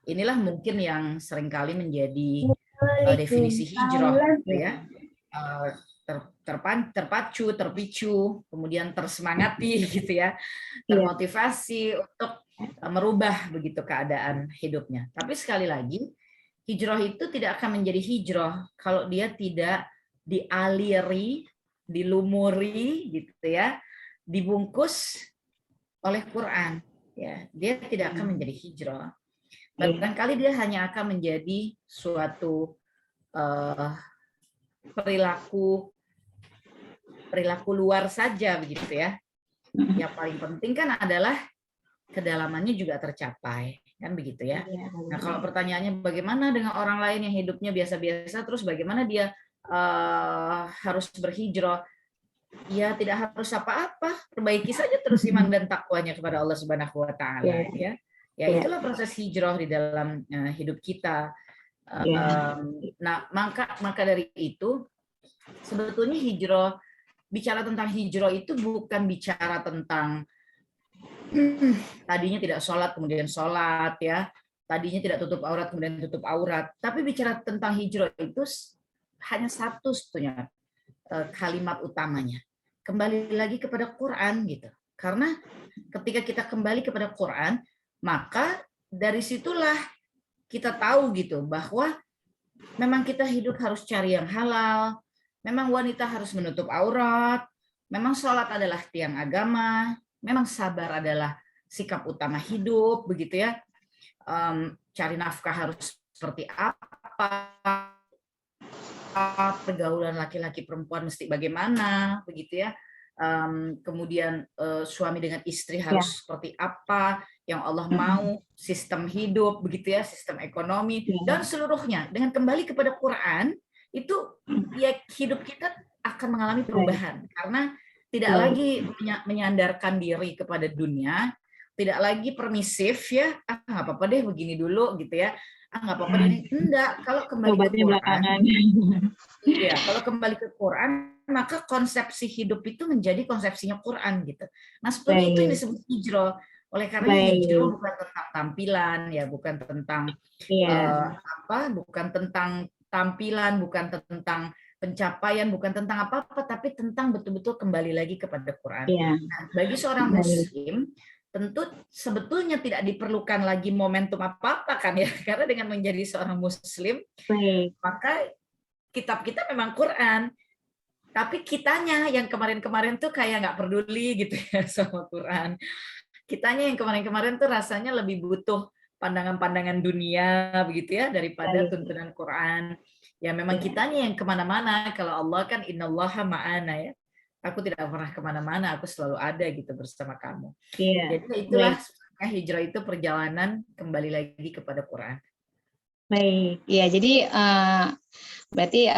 inilah mungkin yang seringkali menjadi definisi hijrah gitu ya. Terpacu, terpicu, kemudian tersemangati gitu ya. Termotivasi untuk merubah begitu keadaan hidupnya. Tapi sekali lagi hijrah itu tidak akan menjadi hijrah kalau dia tidak dialiri, dilumuri gitu ya, dibungkus oleh Quran. Ya, dia tidak akan menjadi hijrah. Barangkali dia hanya akan menjadi suatu perilaku luar saja begitu ya. Yang paling penting kan adalah kedalamannya juga tercapai. Kan begitu ya. Nah, kalau pertanyaannya bagaimana dengan orang lain yang hidupnya biasa-biasa, terus bagaimana dia harus berhijrah? Ya tidak harus apa-apa, perbaiki saja terus iman dan takwanya kepada Allah Subhanahu wa taala ya. Ya itulah proses hijrah di dalam hidup kita. Nah, maka dari itu sebetulnya hijrah, bicara tentang hijrah itu bukan bicara tentang tadinya tidak sholat kemudian sholat ya, tadinya tidak tutup aurat kemudian tutup aurat, tapi bicara tentang hijrah itu hanya satu sebetulnya kalimat utamanya, kembali lagi kepada Quran gitu. Karena ketika kita kembali kepada Quran, maka dari situlah kita tahu gitu bahwa memang kita hidup harus cari yang halal, memang wanita harus menutup aurat, memang sholat adalah tiang agama, memang sabar adalah sikap utama hidup, begitu ya. Cari nafkah harus seperti apa, pergaulan laki-laki perempuan mesti bagaimana, begitu ya. Kemudian suami dengan istri harus seperti apa yang Allah mau, sistem hidup, begitu ya, sistem ekonomi dan seluruhnya. Dengan kembali kepada Quran, itu ya hidup kita akan mengalami perubahan karena tidak lagi menyandarkan diri kepada dunia, tidak lagi permisif ya, nggak apa-apa deh begini dulu gitu ya, nggak apa-apa deh. Enggak, kalau kembali ke Quran, ya kalau kembali ke Quran, maka konsepsi hidup itu menjadi konsepsinya Quran gitu. Nah seperti itu yang disebut hijrah. Oleh karena hijrah bukan tentang tampilan ya, bukan tentang bukan tentang tampilan, bukan tentang pencapaian, bukan tentang apa-apa, tapi tentang betul-betul kembali lagi kepada Quran. Nah, bagi seorang Muslim, tentu sebetulnya tidak diperlukan lagi momentum apa-apa kan ya, karena dengan menjadi seorang Muslim, maka kitab kita memang Quran, tapi kitanya yang kemarin-kemarin tuh kayak nggak peduli gitu ya sama Quran. Kitanya yang kemarin-kemarin tuh rasanya lebih butuh pandangan-pandangan dunia begitu ya daripada tuntunan Quran. Ya memang kitanya yang kemana-mana. Kalau Allah kan innallaha ma'ana ya. Aku tidak pernah kemana-mana, aku selalu ada gitu bersama kamu. Jadi itulah hijrah itu perjalanan kembali lagi kepada Quran. Baik, ya jadi berarti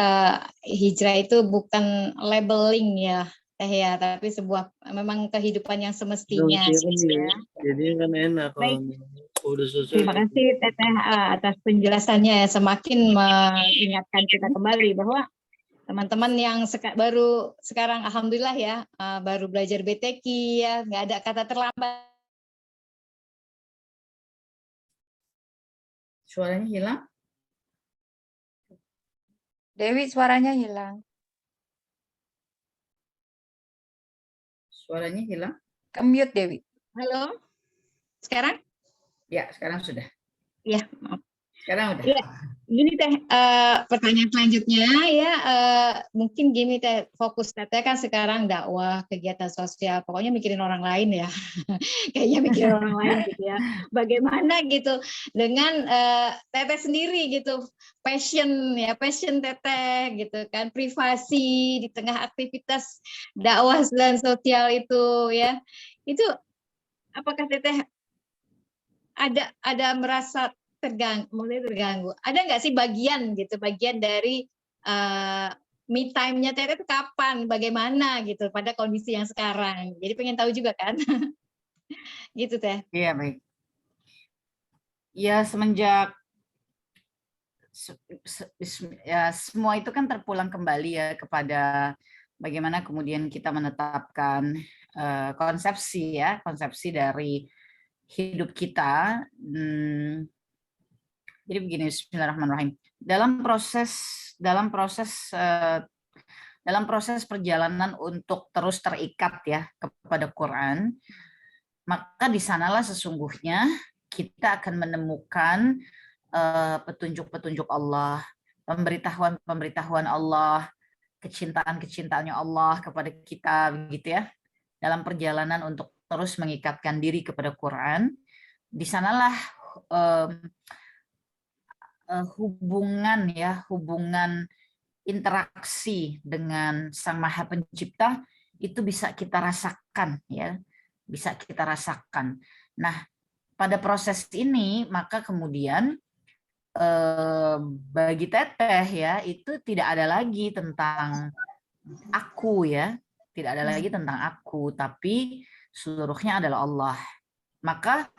hijrah itu bukan labeling ya, Teh ya, tapi sebuah memang kehidupan yang semestinya gitu ya. Jadi kan enak Baik, kalau udah terima selesai. kasih Teteh atas penjelasannya, semakin mengingatkan kita kembali bahwa teman-teman yang baru sekarang alhamdulillah ya baru belajar BTQ ya, nggak ada kata terlambat. Suaranya hilang? Dewi suaranya hilang. Suaranya hilang? Ke-mute Dewi. Halo, sekarang? Ya, sekarang sudah. Ya, maaf. Sekarang udah. Ya, gini Teh, pertanyaan selanjutnya ya, mungkin gini Teh, fokus Teteh kan sekarang dakwah, kegiatan sosial, pokoknya mikirin orang lain ya, kayaknya mikirin orang lain gitu ya. Bagaimana gitu dengan Teteh sendiri gitu, passion Teteh gitu kan, privasi di tengah aktivitas dakwah dan sosial itu ya, itu apakah Teteh ada merasa terganggu. Ada nggak sih bagian dari me time-nya Teteh itu kapan, bagaimana gitu pada kondisi yang sekarang. Jadi pengen tahu juga kan, gitu Teh. Iya, baik. Ya, semenjak ya, semua itu kan terpulang kembali ya kepada bagaimana kemudian kita menetapkan konsepsi dari hidup kita. Jadi begini, Bismillahirrahmanirrahim. Dalam proses perjalanan untuk terus terikat ya kepada Quran, maka di sanalah sesungguhnya kita akan menemukan petunjuk-petunjuk Allah, pemberitahuan-pemberitahuan Allah, kecintaan-kecintaannya Allah kepada kita, begitu ya. Dalam perjalanan untuk terus mengikatkan diri kepada Quran, di sanalah hubungan interaksi dengan Sang Maha Pencipta itu bisa kita rasakan ya, bisa kita rasakan. Nah, pada proses ini maka kemudian bagi Teteh ya itu tidak ada lagi tentang aku ya, tidak ada lagi tentang aku, tapi seluruhnya adalah Allah. Maka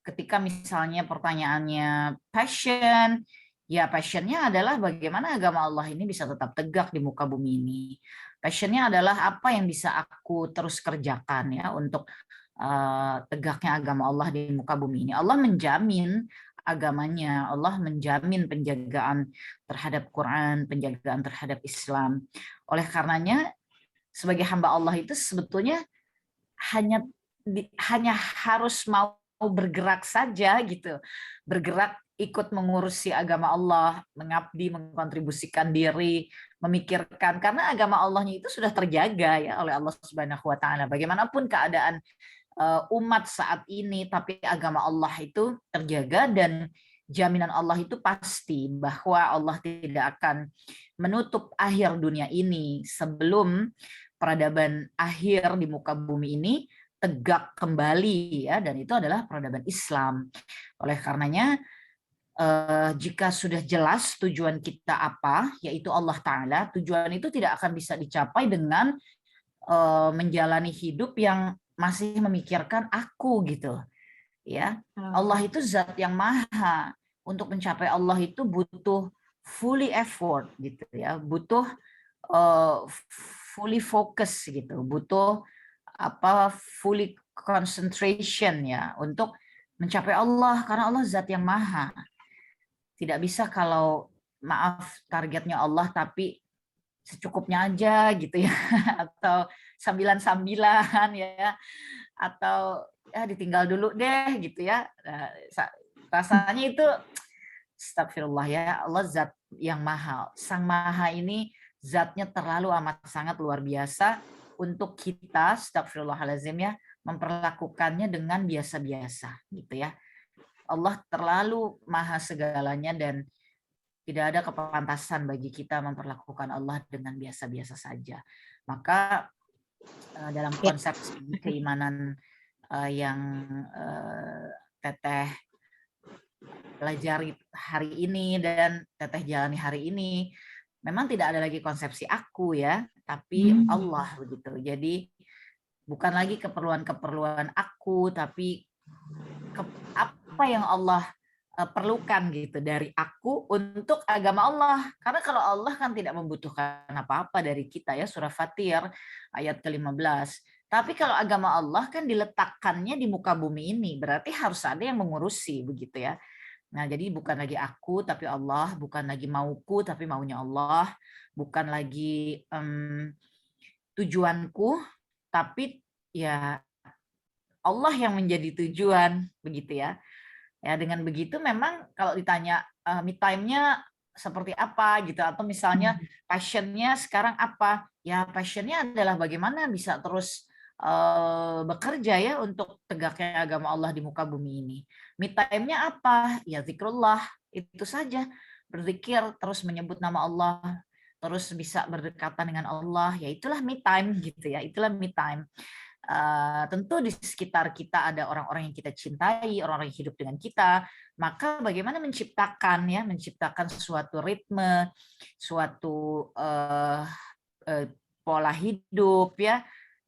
ketika misalnya pertanyaannya passion, ya passionnya adalah bagaimana agama Allah ini bisa tetap tegak di muka bumi ini. Passionnya adalah apa yang bisa aku terus kerjakan ya untuk tegaknya agama Allah di muka bumi ini. Allah menjamin agamanya, Allah menjamin penjagaan terhadap Quran, penjagaan terhadap Islam. Oleh karenanya sebagai hamba Allah itu sebetulnya hanya harus mau bergerak saja gitu, bergerak ikut mengurusi agama Allah, mengabdi, mengkontribusikan diri, memikirkan, karena agama Allahnya itu sudah terjaga ya oleh Allah Subhanahu Wa Taala. Bagaimanapun keadaan umat saat ini, tapi agama Allah itu terjaga dan jaminan Allah itu pasti bahwa Allah tidak akan menutup akhir dunia ini sebelum peradaban akhir di muka bumi ini tegak kembali ya, dan itu adalah peradaban Islam. Oleh karenanya jika sudah jelas tujuan kita apa, yaitu Allah Ta'ala, tujuan itu tidak akan bisa dicapai dengan menjalani hidup yang masih memikirkan aku gitu ya. Allah itu zat yang maha, untuk mencapai Allah itu butuh fully effort gitu ya, butuh fully focus gitu, butuh fully concentration ya untuk mencapai Allah, karena Allah zat yang maha. Tidak bisa kalau maaf targetnya Allah tapi secukupnya aja gitu ya, atau sambilan-sambilan ya, atau ya ditinggal dulu deh gitu ya. Rasanya itu astagfirullah ya, Allah zat yang maha. Sang maha ini zatnya terlalu amat sangat luar biasa untuk kita, astagfirullahaladzim ya, memperlakukannya dengan biasa-biasa gitu ya. Allah terlalu maha segalanya dan tidak ada kepantasan bagi kita memperlakukan Allah dengan biasa-biasa saja. Maka dalam konsep keimanan yang Teteh pelajari hari ini dan Teteh jalani hari ini, memang tidak ada lagi konsepsi aku ya, tapi Allah begitu. Jadi bukan lagi keperluan-keperluan aku, tapi apa yang Allah perlukan gitu dari aku untuk agama Allah. Karena kalau Allah kan tidak membutuhkan apa-apa dari kita ya, surah Fatir ayat ke-15. Tapi kalau agama Allah kan diletakkannya di muka bumi ini, berarti harus ada yang mengurusi begitu ya. Nah, jadi bukan lagi aku tapi Allah, bukan lagi mauku tapi maunya Allah, bukan lagi tujuanku tapi ya Allah yang menjadi tujuan begitu ya. Ya, dengan begitu memang kalau ditanya me time-nya seperti apa gitu, atau misalnya passion-nya sekarang apa? Ya passion-nya adalah bagaimana bisa terus bekerja ya untuk tegaknya agama Allah di muka bumi ini. Me time-nya apa? Ya zikrullah, itu saja. Berzikir, terus menyebut nama Allah, terus bisa berdekatan dengan Allah, ya itulah me time gitu ya, itulah me time. Tentu di sekitar kita ada orang-orang yang kita cintai, orang-orang yang hidup dengan kita, maka bagaimana menciptakan suatu ritme, suatu pola hidup ya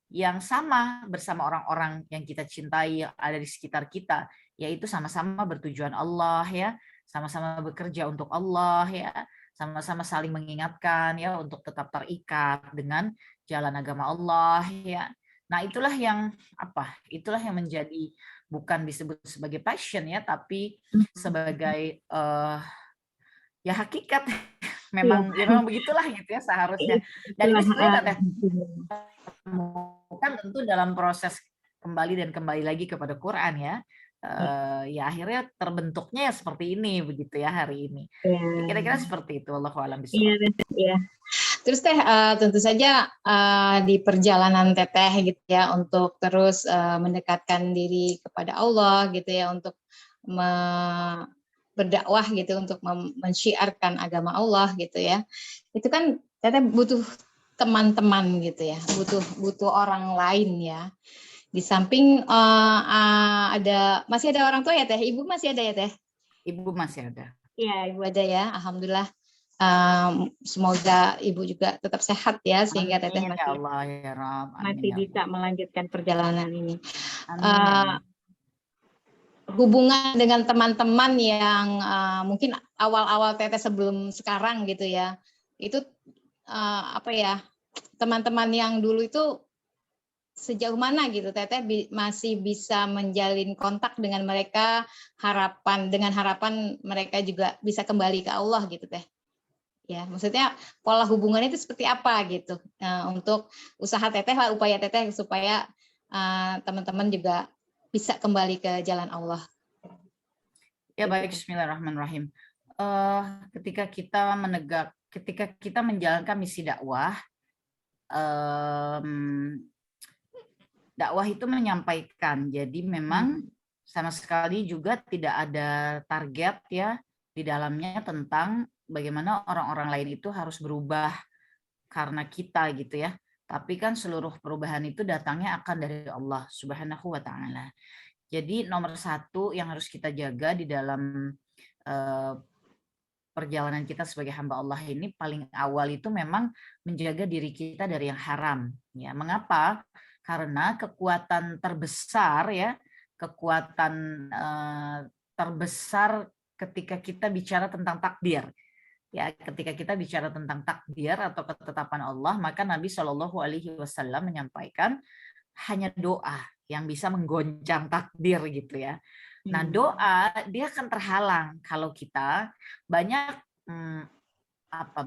yang sama bersama orang-orang yang kita cintai yang ada di sekitar kita, yaitu sama-sama bertujuan Allah ya, sama-sama bekerja untuk Allah ya, sama-sama saling mengingatkan ya untuk tetap terikat dengan jalan agama Allah ya. Nah, itulah yang Itulah yang menjadi bukan disebut sebagai passion ya, tapi sebagai ya hakikat. Memang begitulah gitu ya seharusnya. Dan ini sebenarnya bukan tentu dalam proses kembali lagi kepada Quran ya. Ya akhirnya terbentuknya ya seperti ini begitu ya hari ini. Kira-kira seperti itu. Wallahu a'lam bishawab. Iya. Terus Teh, tentu saja di perjalanan Teteh gitu ya untuk terus mendekatkan diri kepada Allah gitu ya, untuk berdakwah gitu, untuk mensyiarkan agama Allah gitu ya. Itu kan Teteh butuh teman-teman gitu ya, butuh orang lain ya. Di samping masih ada orang tua ya Teh, Ibu masih ada ya Teh? Ibu masih ada. Iya, Ibu ada ya, alhamdulillah. Semoga Ibu juga tetap sehat ya, sehingga Teteh Amin, ya Allah, ya Rabb. Amin, masih ya bisa melanjutkan perjalanan ini. Amin. Hubungan dengan teman-teman yang mungkin awal-awal Teteh sebelum sekarang gitu ya, itu teman-teman yang dulu itu sejauh mana gitu Teteh masih bisa menjalin kontak dengan mereka, dengan harapan mereka juga bisa kembali ke Allah gitu Teh. Ya, maksudnya pola hubungannya itu seperti apa gitu, untuk usaha Teteh lah, upaya Teteh supaya teman-teman juga bisa kembali ke jalan Allah. Ya baik, Bismillahirrahmanirrahim. Ketika kita menjalankan misi dakwah, dakwah itu menyampaikan. Jadi memang sama sekali juga tidak ada target ya di dalamnya tentang bagaimana orang-orang lain itu harus berubah karena kita gitu ya. Tapi kan seluruh perubahan itu datangnya akan dari Allah Subhanahu wa Ta'ala. Jadi nomor satu yang harus kita jaga di dalam perjalanan kita sebagai hamba Allah ini, paling awal itu memang menjaga diri kita dari yang haram. Ya, mengapa? Karena kekuatan terbesar ya, kekuatan terbesar ketika kita bicara tentang takdir. Ya, ketika kita bicara tentang takdir atau ketetapan Allah, maka Nabi Shallallahu Alaihi Wasallam menyampaikan hanya doa yang bisa menggoncang takdir gitu ya. Nah, doa dia akan terhalang kalau kita banyak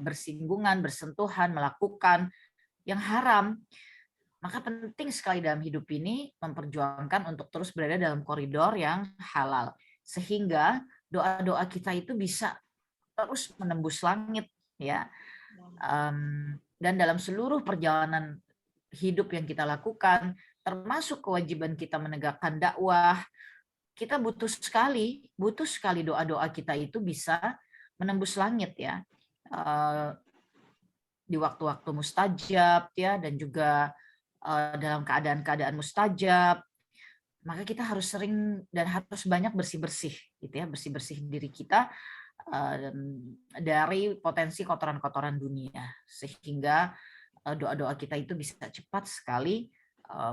bersinggungan, bersentuhan, melakukan yang haram. Maka penting sekali dalam hidup ini memperjuangkan untuk terus berada dalam koridor yang halal, sehingga doa-doa kita itu bisa terus menembus langit ya. Dan dalam seluruh perjalanan hidup yang kita lakukan, termasuk kewajiban kita menegakkan dakwah, kita butuh sekali doa-doa kita itu bisa menembus langit ya, di waktu-waktu mustajab ya, dan juga dalam keadaan-keadaan mustajab. maka kita harus sering dan harus banyak bersih-bersih gitu ya, bersih-bersih diri kita dari potensi kotoran-kotoran dunia, sehingga doa-doa kita itu bisa cepat sekali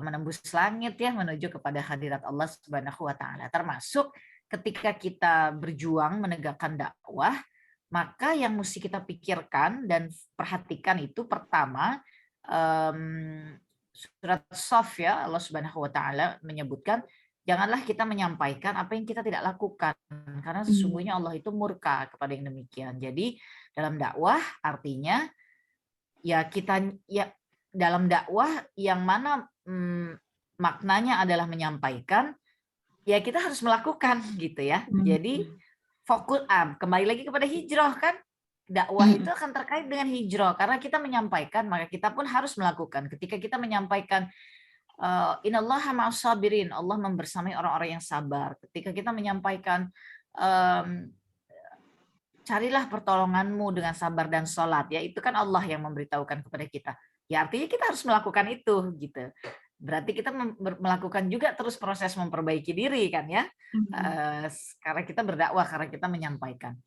menembus langit ya, menuju kepada hadirat Allah Subhanahu wa taala. Termasuk ketika kita berjuang menegakkan dakwah, maka yang mesti kita pikirkan dan perhatikan itu pertama, surat Shaf ya, Allah Subhanahu wa taala menyebutkan janganlah kita menyampaikan apa yang kita tidak lakukan, karena sesungguhnya Allah itu murka kepada yang demikian. Jadi dalam dakwah artinya ya kita ya dalam dakwah yang mana maknanya adalah menyampaikan, ya kita harus melakukan gitu ya. Jadi fokus kembali lagi kepada hijrah kan. Dakwah itu akan terkait dengan hijrah karena kita menyampaikan, maka kita pun harus melakukan. Ketika kita menyampaikan innallaha ma'as sabirin, Allah membersamai orang-orang yang sabar. Ketika kita menyampaikan carilah pertolonganmu dengan sabar dan sholat, ya itu kan Allah yang memberitahukan kepada kita. Ya artinya kita harus melakukan itu gitu. Berarti kita melakukan juga terus proses memperbaiki diri kan ya. Karena kita berdakwah, karena kita menyampaikan.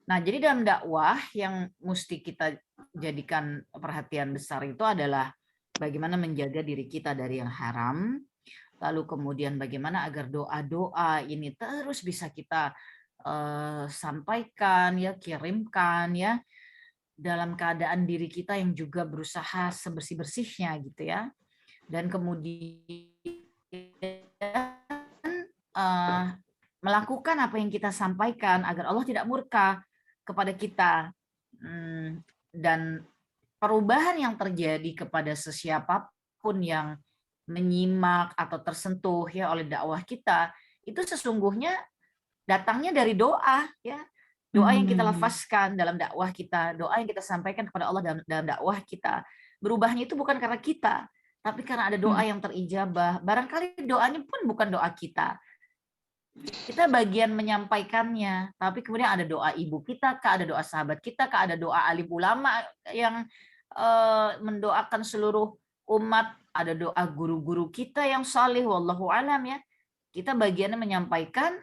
Nah, jadi dalam dakwah yang mesti kita jadikan perhatian besar itu adalah bagaimana menjaga diri kita dari yang haram, lalu kemudian bagaimana agar doa-doa ini terus bisa kita sampaikan ya, kirimkan ya, dalam keadaan diri kita yang juga berusaha sebersih-bersihnya gitu ya. Dan kemudian melakukan apa yang kita sampaikan agar Allah tidak murka kepada kita, dan perubahan yang terjadi kepada sesiapapun yang menyimak atau tersentuh ya oleh dakwah kita itu sesungguhnya datangnya dari doa ya, doa yang kita lafazkan dalam dakwah kita, doa yang kita sampaikan kepada Allah dalam dakwah kita. Berubahnya itu bukan karena kita, tapi karena ada doa yang terijabah. Barangkali doanya pun bukan doa kita. Kita bagian menyampaikannya, tapi kemudian ada doa ibu kita, ada doa sahabat kita, ada doa alim ulama yang mendoakan seluruh umat, ada doa guru-guru kita yang saleh, wallahu alam ya. Kita bagiannya menyampaikan.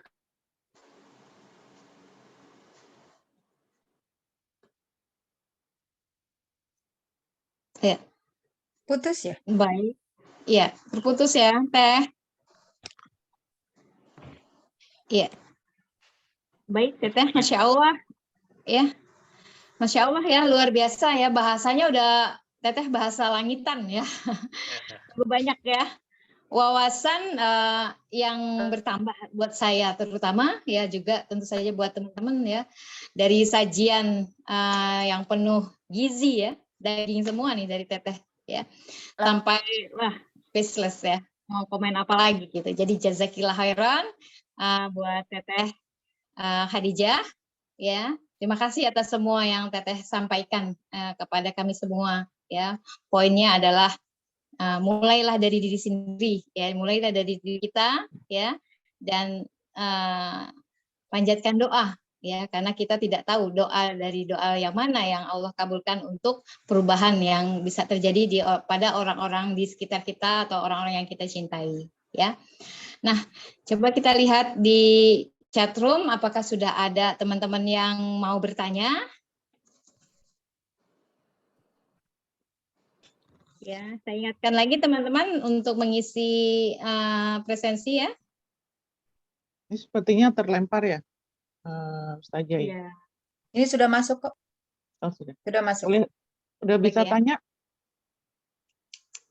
Ya. Putus ya? Baik. Iya, terputus ya, Teh. Iya. Baik, Teteh, Masya Allah. Ya, Masya Allah ya, luar biasa ya. Bahasanya udah, Teteh bahasa langitan ya. Banyak ya. Wawasan yang bertambah buat saya terutama ya, juga tentu saja buat teman-teman ya. Dari sajian yang penuh gizi ya, daging semua nih dari Teteh ya. Sampai, wah, speechless ya. Mau komen apa lagi gitu. Jadi jazakillah khairan buat Teteh Khadijah ya. Terima kasih atas semua yang Teteh sampaikan kepada kami semua ya. Poinnya adalah mulailah dari diri sendiri ya, mulailah dari diri kita ya, dan panjatkan doa ya, karena kita tidak tahu doa dari doa yang mana yang Allah kabulkan untuk perubahan yang bisa terjadi pada orang-orang di sekitar kita atau orang-orang yang kita cintai ya. Nah, coba kita lihat di chatroom apakah sudah ada teman-teman yang mau bertanya. Ya, saya ingatkan lagi teman-teman untuk mengisi presensi ya. Ini sepertinya terlempar ya, Ustazah ya. Iya. Ini sudah masuk kok. Oh, sudah. Sudah masuk. Udah bisa ya. tanya?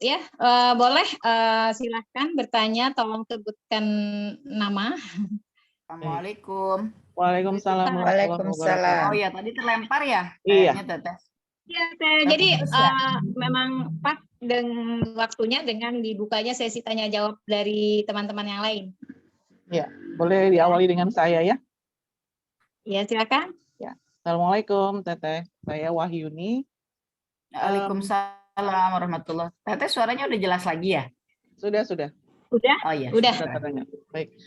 Ya, boleh silahkan bertanya, tolong sebutkan nama. Assalamualaikum. Waalaikumsalam. Waalaikumsalam. Oh ya, tadi terlempar ya? Iya. Kayaknya Teteh. Ya, jadi memang pas dengan waktunya dengan dibukanya sesi tanya jawab dari teman-teman yang lain. Ya, boleh diawali dengan saya ya. Ya, silakan. Ya. Assalamualaikum Teteh. Saya Wahyuni. Waalaikumsalam warahmatullahi. Teteh suaranya udah jelas lagi ya? Sudah. Udah? Oh iya. Udah. Bisa terdengar. Baik.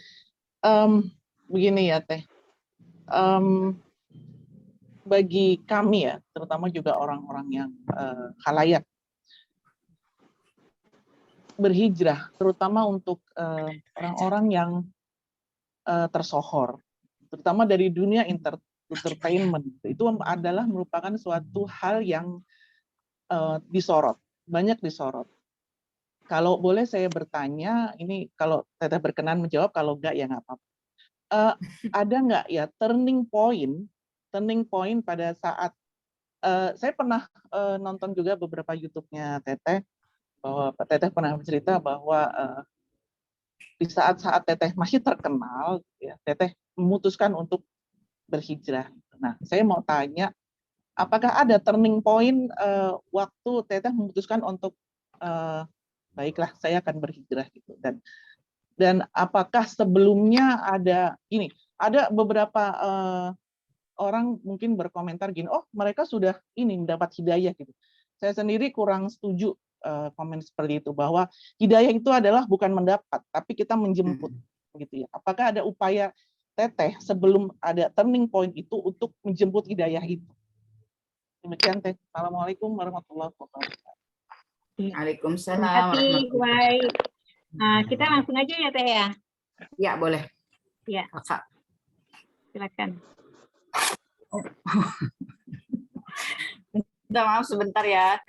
Begini ya Teh. Bagi kami ya, terutama juga orang-orang yang khalayak, berhijrah, terutama untuk orang-orang yang tersohor, terutama dari dunia entertainment, itu adalah merupakan suatu hal yang disorot, banyak disorot. Kalau boleh saya bertanya, ini kalau Teteh berkenan menjawab, kalau enggak ya nggak apa-apa. Ada nggak ya turning point pada saat saya pernah nonton juga beberapa YouTube-nya Teteh, bahwa Teteh pernah bercerita bahwa di saat-saat Teteh masih terkenal, ya, Teteh memutuskan untuk berhijrah. Nah, saya mau tanya, apakah ada turning point waktu Teteh memutuskan untuk baiklah saya akan berhijrah gitu, dan apakah sebelumnya ada beberapa orang mungkin berkomentar gini, oh mereka sudah mendapat hidayah gitu. Saya sendiri kurang setuju komen seperti itu, bahwa hidayah itu adalah bukan mendapat, tapi kita menjemput gitu ya. Apakah ada upaya Teteh sebelum ada turning point itu untuk menjemput hidayah itu? Demikian Teh. Assalamualaikum warahmatullahi wabarakatuh. Waalaikumsalam Terima kasih, warahmatullahi Wai. Kita langsung aja ya Teh ya. Ya, boleh. Ya, Kakak. silakan. Minta maaf sebentar ya.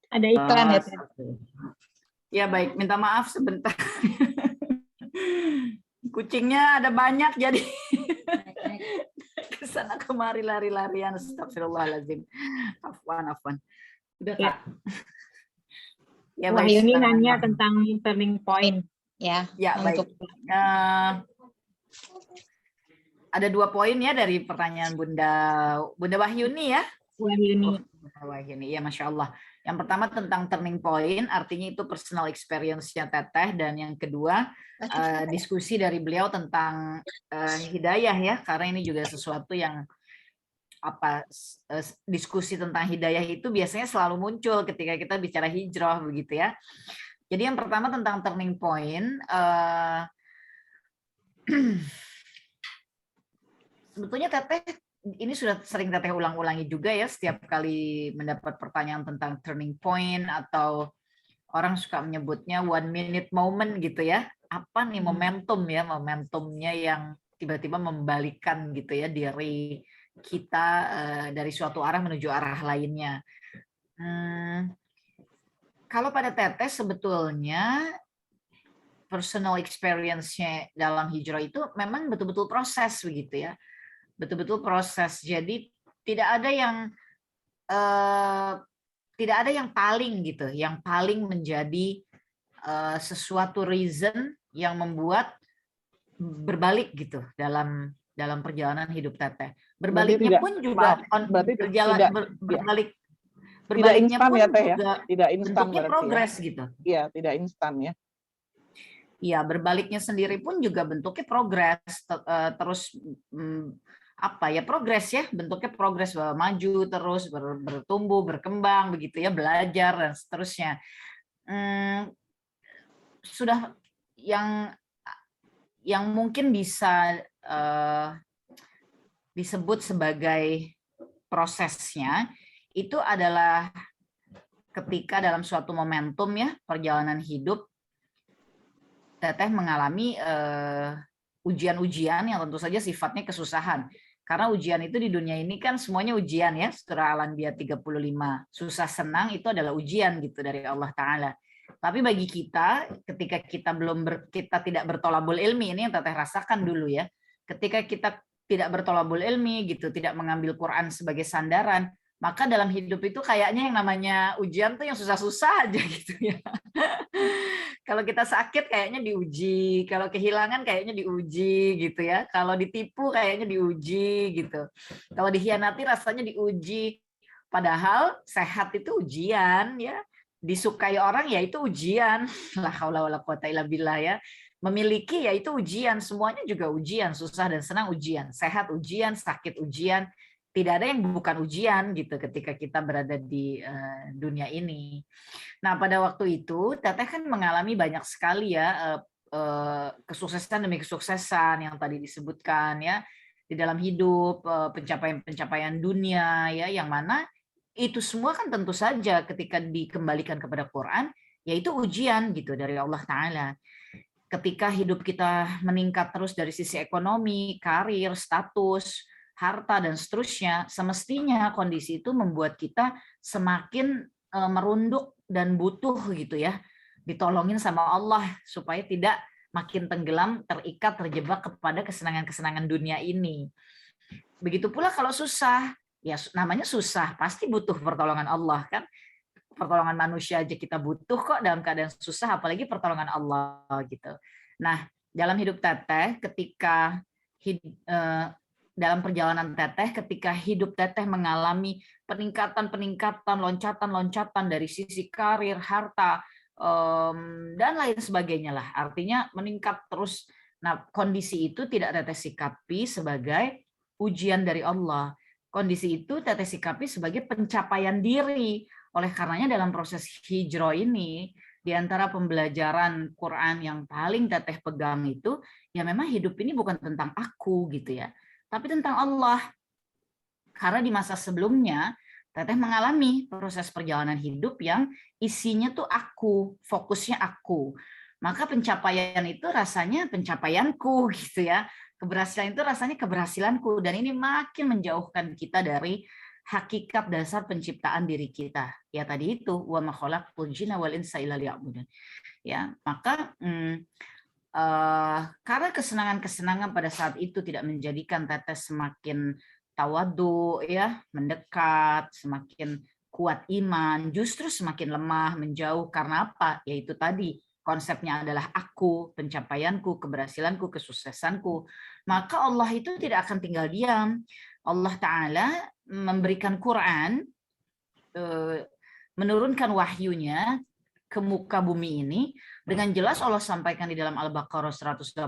Ada iklan ya Teh. Ya baik, minta maaf sebentar. Kucingnya ada banyak jadi kesana kemari lari-larian. Astagfirullahaladzim. Afwan. Udah Kak. Ya, Wahyuni silakan, nanya Kak. tentang turning point ya. Ya baik. Ada 2 poin ya dari pertanyaan Bunda Wahyuni ya. Wahyuni. Wahyuni, ya Masya Allah. Yang pertama tentang turning point, artinya itu personal experience-nya Teteh, dan yang kedua diskusi dari beliau tentang hidayah ya, karena ini juga sesuatu yang diskusi tentang hidayah itu biasanya selalu muncul ketika kita bicara hijrah begitu ya. Jadi yang pertama tentang turning point, sebetulnya Teteh ini sudah sering Teteh ulang-ulangi juga ya, setiap kali mendapat pertanyaan tentang turning point, atau orang suka menyebutnya 1 minute moment gitu ya. Apa nih momentumnya yang tiba-tiba membalikan gitu ya diri kita dari suatu arah menuju arah lainnya. Kalau pada Teteh sebetulnya personal experience-nya dalam hijrah itu memang betul-betul proses begitu ya. Betul-betul proses. Jadi tidak ada yang paling gitu, yang paling menjadi sesuatu reason yang membuat berbalik gitu dalam perjalanan hidup Teteh. Berbaliknya pun juga berbaliknya pun ya, Teh, ya? juga Tidak instan bentuknya progres gitu. Iya, tidak instan ya. Iya, berbaliknya sendiri pun juga bentuknya progres, terus progres ya, bentuknya progres, maju terus, bertumbuh, berkembang begitu ya, belajar dan seterusnya. Sudah yang mungkin bisa disebut sebagai prosesnya itu adalah ketika dalam suatu momentum ya perjalanan hidup Teteh mengalami ujian-ujian yang tentu saja sifatnya kesusahan. Karena ujian itu di dunia ini kan semuanya ujian ya. Surah Al-Anbiya 35. Susah senang itu adalah ujian gitu dari Allah Ta'ala. Tapi bagi kita, ketika kita kita tidak bertolabul ilmi, ini yang Teteh rasakan dulu ya. Ketika kita tidak bertolabul ilmi gitu, tidak mengambil Quran sebagai sandaran, maka dalam hidup itu kayaknya yang namanya ujian tuh yang susah-susah aja gitu ya. Kalau kita sakit kayaknya diuji, kalau kehilangan kayaknya diuji gitu ya. Kalau ditipu kayaknya diuji gitu. Kalau dikhianati rasanya diuji. Padahal sehat itu ujian ya. Disukai orang ya itu ujian. La haula wala quwata illa billah ya. Memiliki ya itu ujian, semuanya juga ujian, susah dan senang ujian, sehat ujian, sakit ujian. Tidak ada yang bukan ujian gitu ketika kita berada di dunia ini. Nah, pada waktu itu Teteh kan mengalami banyak sekali ya kesuksesan demi kesuksesan yang tadi disebutkan ya di dalam hidup, pencapaian-pencapaian dunia ya, yang mana itu semua kan tentu saja ketika dikembalikan kepada Quran yaitu ujian gitu dari Allah Ta'ala. Ketika hidup kita meningkat terus dari sisi ekonomi, karir, status, harta, dan seterusnya, semestinya kondisi itu membuat kita semakin merunduk dan butuh gitu ya, ditolongin sama Allah supaya tidak makin tenggelam, terikat, terjebak kepada kesenangan-kesenangan dunia ini. Begitu pula kalau susah, ya namanya susah, pasti butuh pertolongan Allah kan. Pertolongan manusia aja kita butuh kok dalam keadaan susah, apalagi pertolongan Allah gitu. Nah, dalam hidup Teteh, ketika dalam perjalanan Teteh, ketika hidup Teteh mengalami peningkatan-peningkatan, loncatan-loncatan dari sisi karir, harta, dan lain sebagainya lah. Artinya meningkat terus. Nah, kondisi itu tidak Teteh sikapi sebagai ujian dari Allah. Kondisi itu Teteh sikapi sebagai pencapaian diri. Oleh karenanya dalam proses hijrah ini, di antara pembelajaran Quran yang paling Teteh pegang itu, ya memang hidup ini bukan tentang aku gitu ya, tapi tentang Allah. Karena di masa sebelumnya, Teteh mengalami proses perjalanan hidup yang isinya tuh aku, fokusnya aku. Maka pencapaian itu rasanya pencapaianku gitu ya. Keberhasilan itu rasanya keberhasilanku. Dan ini makin menjauhkan kita dari hakikat dasar penciptaan diri kita. Ya tadi itu, wa ma khalaqtul jinna wal insa illa liya'budun. Ya, maka karena kesenangan-kesenangan pada saat itu tidak menjadikan Teteh semakin tawadu ya, mendekat, semakin kuat iman, justru semakin lemah, menjauh. Karena apa? Yaitu tadi konsepnya adalah aku, pencapaianku, keberhasilanku, kesuksesanku. Maka Allah itu tidak akan tinggal diam. Allah Ta'ala memberikan Quran, menurunkan wahyunya ke muka bumi ini. Dengan jelas Allah sampaikan di dalam Al-Baqarah 185,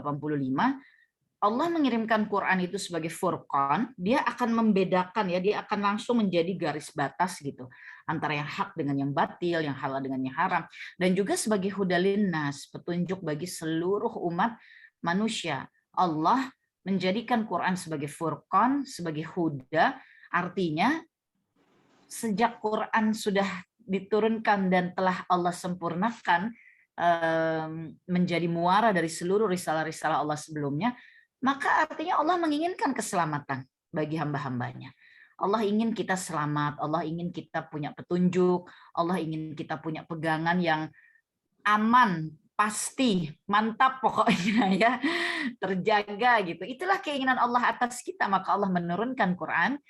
Allah mengirimkan Quran itu sebagai furqan, dia akan membedakan ya, dia akan langsung menjadi garis batas gitu antara yang hak dengan yang batil, yang halal dengan yang haram, dan juga sebagai hudalin nas, petunjuk bagi seluruh umat manusia. Allah menjadikan Quran sebagai furqan, sebagai huda, artinya sejak Quran sudah diturunkan dan telah Allah sempurnakan menjadi muara dari seluruh risalah-risalah Allah sebelumnya, maka artinya Allah menginginkan keselamatan bagi hamba-hambanya. Allah ingin kita selamat, Allah ingin kita punya petunjuk, Allah ingin kita punya pegangan yang aman, pasti, mantap pokoknya ya, terjaga gitu. Itulah keinginan Allah atas kita, maka Allah menurunkan Quran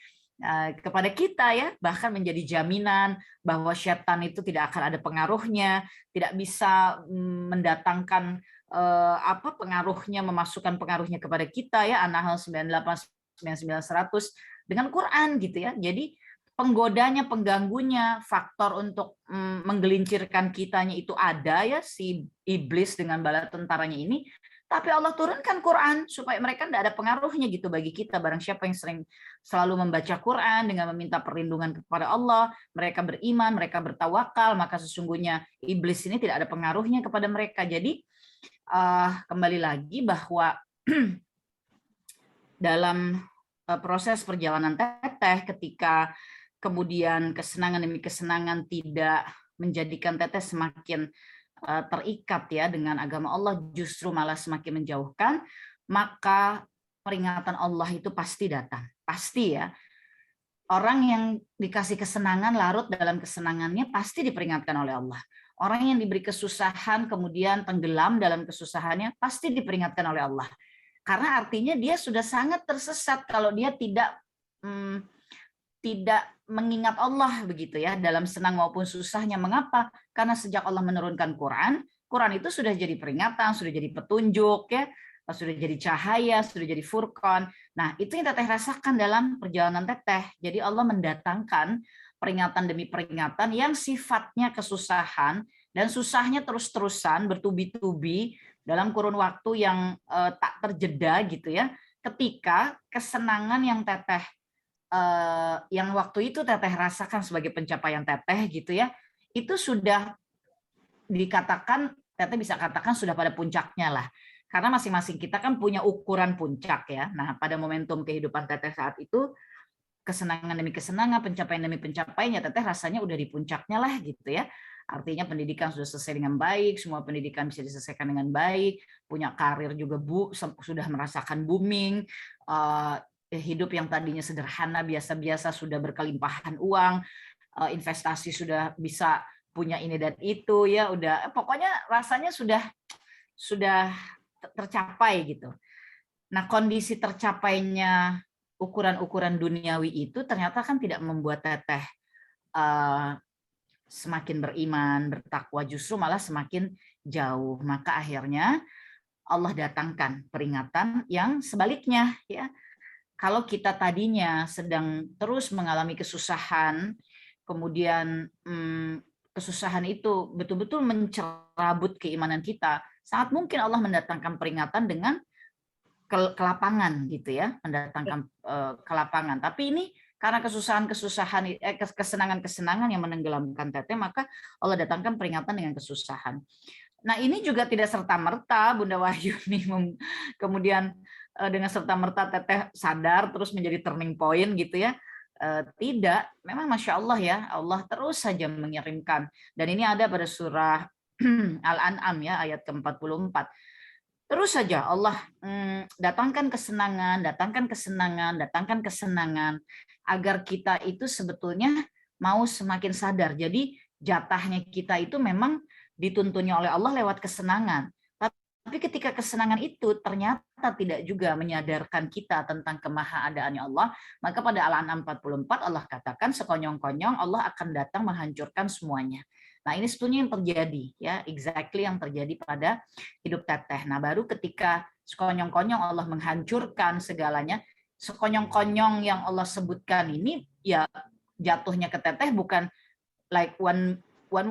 kepada kita ya, bahkan menjadi jaminan bahwa syaitan itu tidak akan ada pengaruhnya, tidak bisa mendatangkan pengaruhnya, memasukkan pengaruhnya kepada kita ya, An-Nahl 98, 99, 100 dengan Quran gitu ya. Jadi penggodanya, pengganggunya, faktor untuk menggelincirkan kitanya itu ada ya, si iblis dengan bala tentaranya ini. Tapi Allah turunkan Quran supaya mereka tidak ada pengaruhnya gitu bagi kita. Barang siapa yang selalu membaca Quran dengan meminta perlindungan kepada Allah, mereka beriman, mereka bertawakal, maka sesungguhnya iblis ini tidak ada pengaruhnya kepada mereka. Jadi kembali lagi bahwa dalam proses perjalanan Teteh, ketika kemudian kesenangan demi kesenangan tidak menjadikan Teteh semakin terikat ya dengan agama Allah, justru malah semakin menjauhkan, maka peringatan Allah itu pasti datang. Pasti ya. Orang yang dikasih kesenangan, larut dalam kesenangannya, pasti diperingatkan oleh Allah. Orang yang diberi kesusahan, kemudian tenggelam dalam kesusahannya, pasti diperingatkan oleh Allah. Karena artinya dia sudah sangat tersesat kalau dia tidak mengingat Allah begitu ya, dalam senang maupun susahnya. Mengapa? Karena sejak Allah menurunkan Quran, Quran itu sudah jadi peringatan, sudah jadi petunjuk ya, sudah jadi cahaya, sudah jadi furqan. Nah, itu yang Teteh rasakan dalam perjalanan Teteh. Jadi Allah mendatangkan peringatan demi peringatan yang sifatnya kesusahan, dan susahnya terus-terusan bertubi-tubi dalam kurun waktu yang tak terjeda gitu ya. Ketika kesenangan yang Teteh yang waktu itu Teteh rasakan sebagai pencapaian Teteh gitu ya, itu sudah dikatakan Teteh bisa katakan sudah pada puncaknya lah. Karena masing-masing kita kan punya ukuran puncak ya. Nah, pada momentum kehidupan Teteh saat itu, kesenangan demi kesenangan, pencapaian demi pencapaiannya, Teteh rasanya udah di puncaknya lah gitu ya. Artinya pendidikan sudah selesai dengan baik, semua pendidikan bisa diselesaikan dengan baik, punya karir juga sudah merasakan booming, hidup yang tadinya sederhana, biasa-biasa sudah berkelimpahan uang, investasi sudah bisa punya ini dan itu ya, udah pokoknya rasanya sudah tercapai gitu. Nah, kondisi tercapainya ukuran-ukuran duniawi itu ternyata kan tidak membuat Teteh semakin beriman, bertakwa, justru malah semakin jauh. Maka akhirnya Allah datangkan peringatan yang sebaliknya ya. Kalau kita tadinya sedang terus mengalami kesusahan, kemudian kesusahan itu betul-betul mencerabut keimanan kita, sangat mungkin Allah mendatangkan peringatan dengan kelapangan gitu ya, mendatangkan kelapangan. Tapi ini karena kesenangan-kesenangan yang menenggelamkan Teteh, maka Allah datangkan peringatan dengan kesusahan. Nah, ini juga tidak serta-merta Bunda Wahyuni kemudian dengan serta-merta Teteh sadar terus menjadi turning point gitu ya. Tidak, memang Masya Allah ya, Allah terus saja mengirimkan. Dan ini ada pada surah Al-An'am ya, ayat ke-44. Terus saja Allah datangkan kesenangan, datangkan kesenangan, datangkan kesenangan, agar kita itu sebetulnya mau semakin sadar. Jadi jatahnya kita itu memang dituntunnya oleh Allah lewat kesenangan. Tapi ketika kesenangan itu ternyata tidak juga menyadarkan kita tentang kemahaadaannya Allah, maka pada Al-An'am 44 Allah katakan sekonyong-konyong Allah akan datang menghancurkan semuanya. Nah, ini sebetulnya yang terjadi ya, exactly yang terjadi pada hidup Teteh. Nah, baru ketika sekonyong-konyong Allah menghancurkan segalanya, sekonyong-konyong yang Allah sebutkan ini ya jatuhnya ke Teteh bukan like one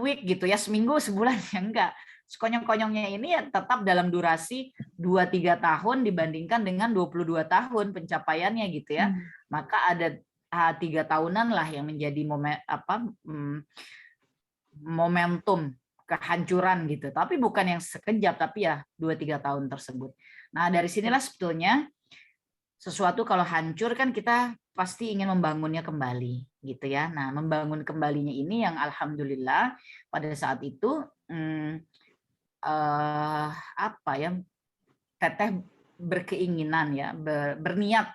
week gitu ya, seminggu, sebulan ya enggak. Sekonyong-konyongnya ini ya tetap dalam durasi 2-3 tahun dibandingkan dengan 22 tahun pencapaiannya gitu ya. Maka ada 3 tahunan lah yang menjadi momentum kehancuran gitu. Tapi bukan yang sekejap, tapi ya 2-3 tahun tersebut. Nah, dari sinilah sebetulnya sesuatu kalau hancur kan kita pasti ingin membangunnya kembali gitu ya. Nah, membangun kembalinya ini yang alhamdulillah pada saat itu Teteh berkeinginan ya, berniat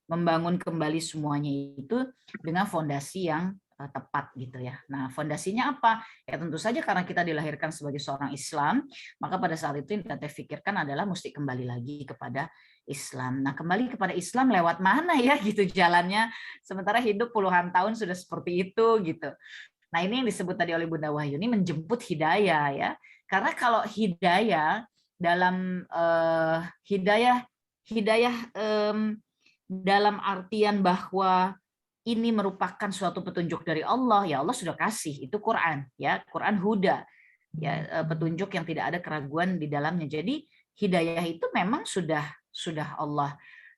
membangun kembali semuanya itu dengan fondasi yang tepat gitu ya. Nah, fondasinya apa? Ya tentu saja karena kita dilahirkan sebagai seorang Islam, maka pada saat itu yang Teteh pikirkan adalah mesti kembali lagi kepada Islam. Nah, kembali kepada Islam lewat mana ya gitu jalannya, sementara hidup puluhan tahun sudah seperti itu gitu. Nah, ini yang disebut tadi oleh Bunda Wahyuni menjemput hidayah ya. Karena kalau hidayah dalam hidayah dalam artian bahwa ini merupakan suatu petunjuk dari Allah, ya Allah sudah kasih, itu Quran ya, Quran huda ya, petunjuk yang tidak ada keraguan di dalamnya. Jadi hidayah itu memang sudah Allah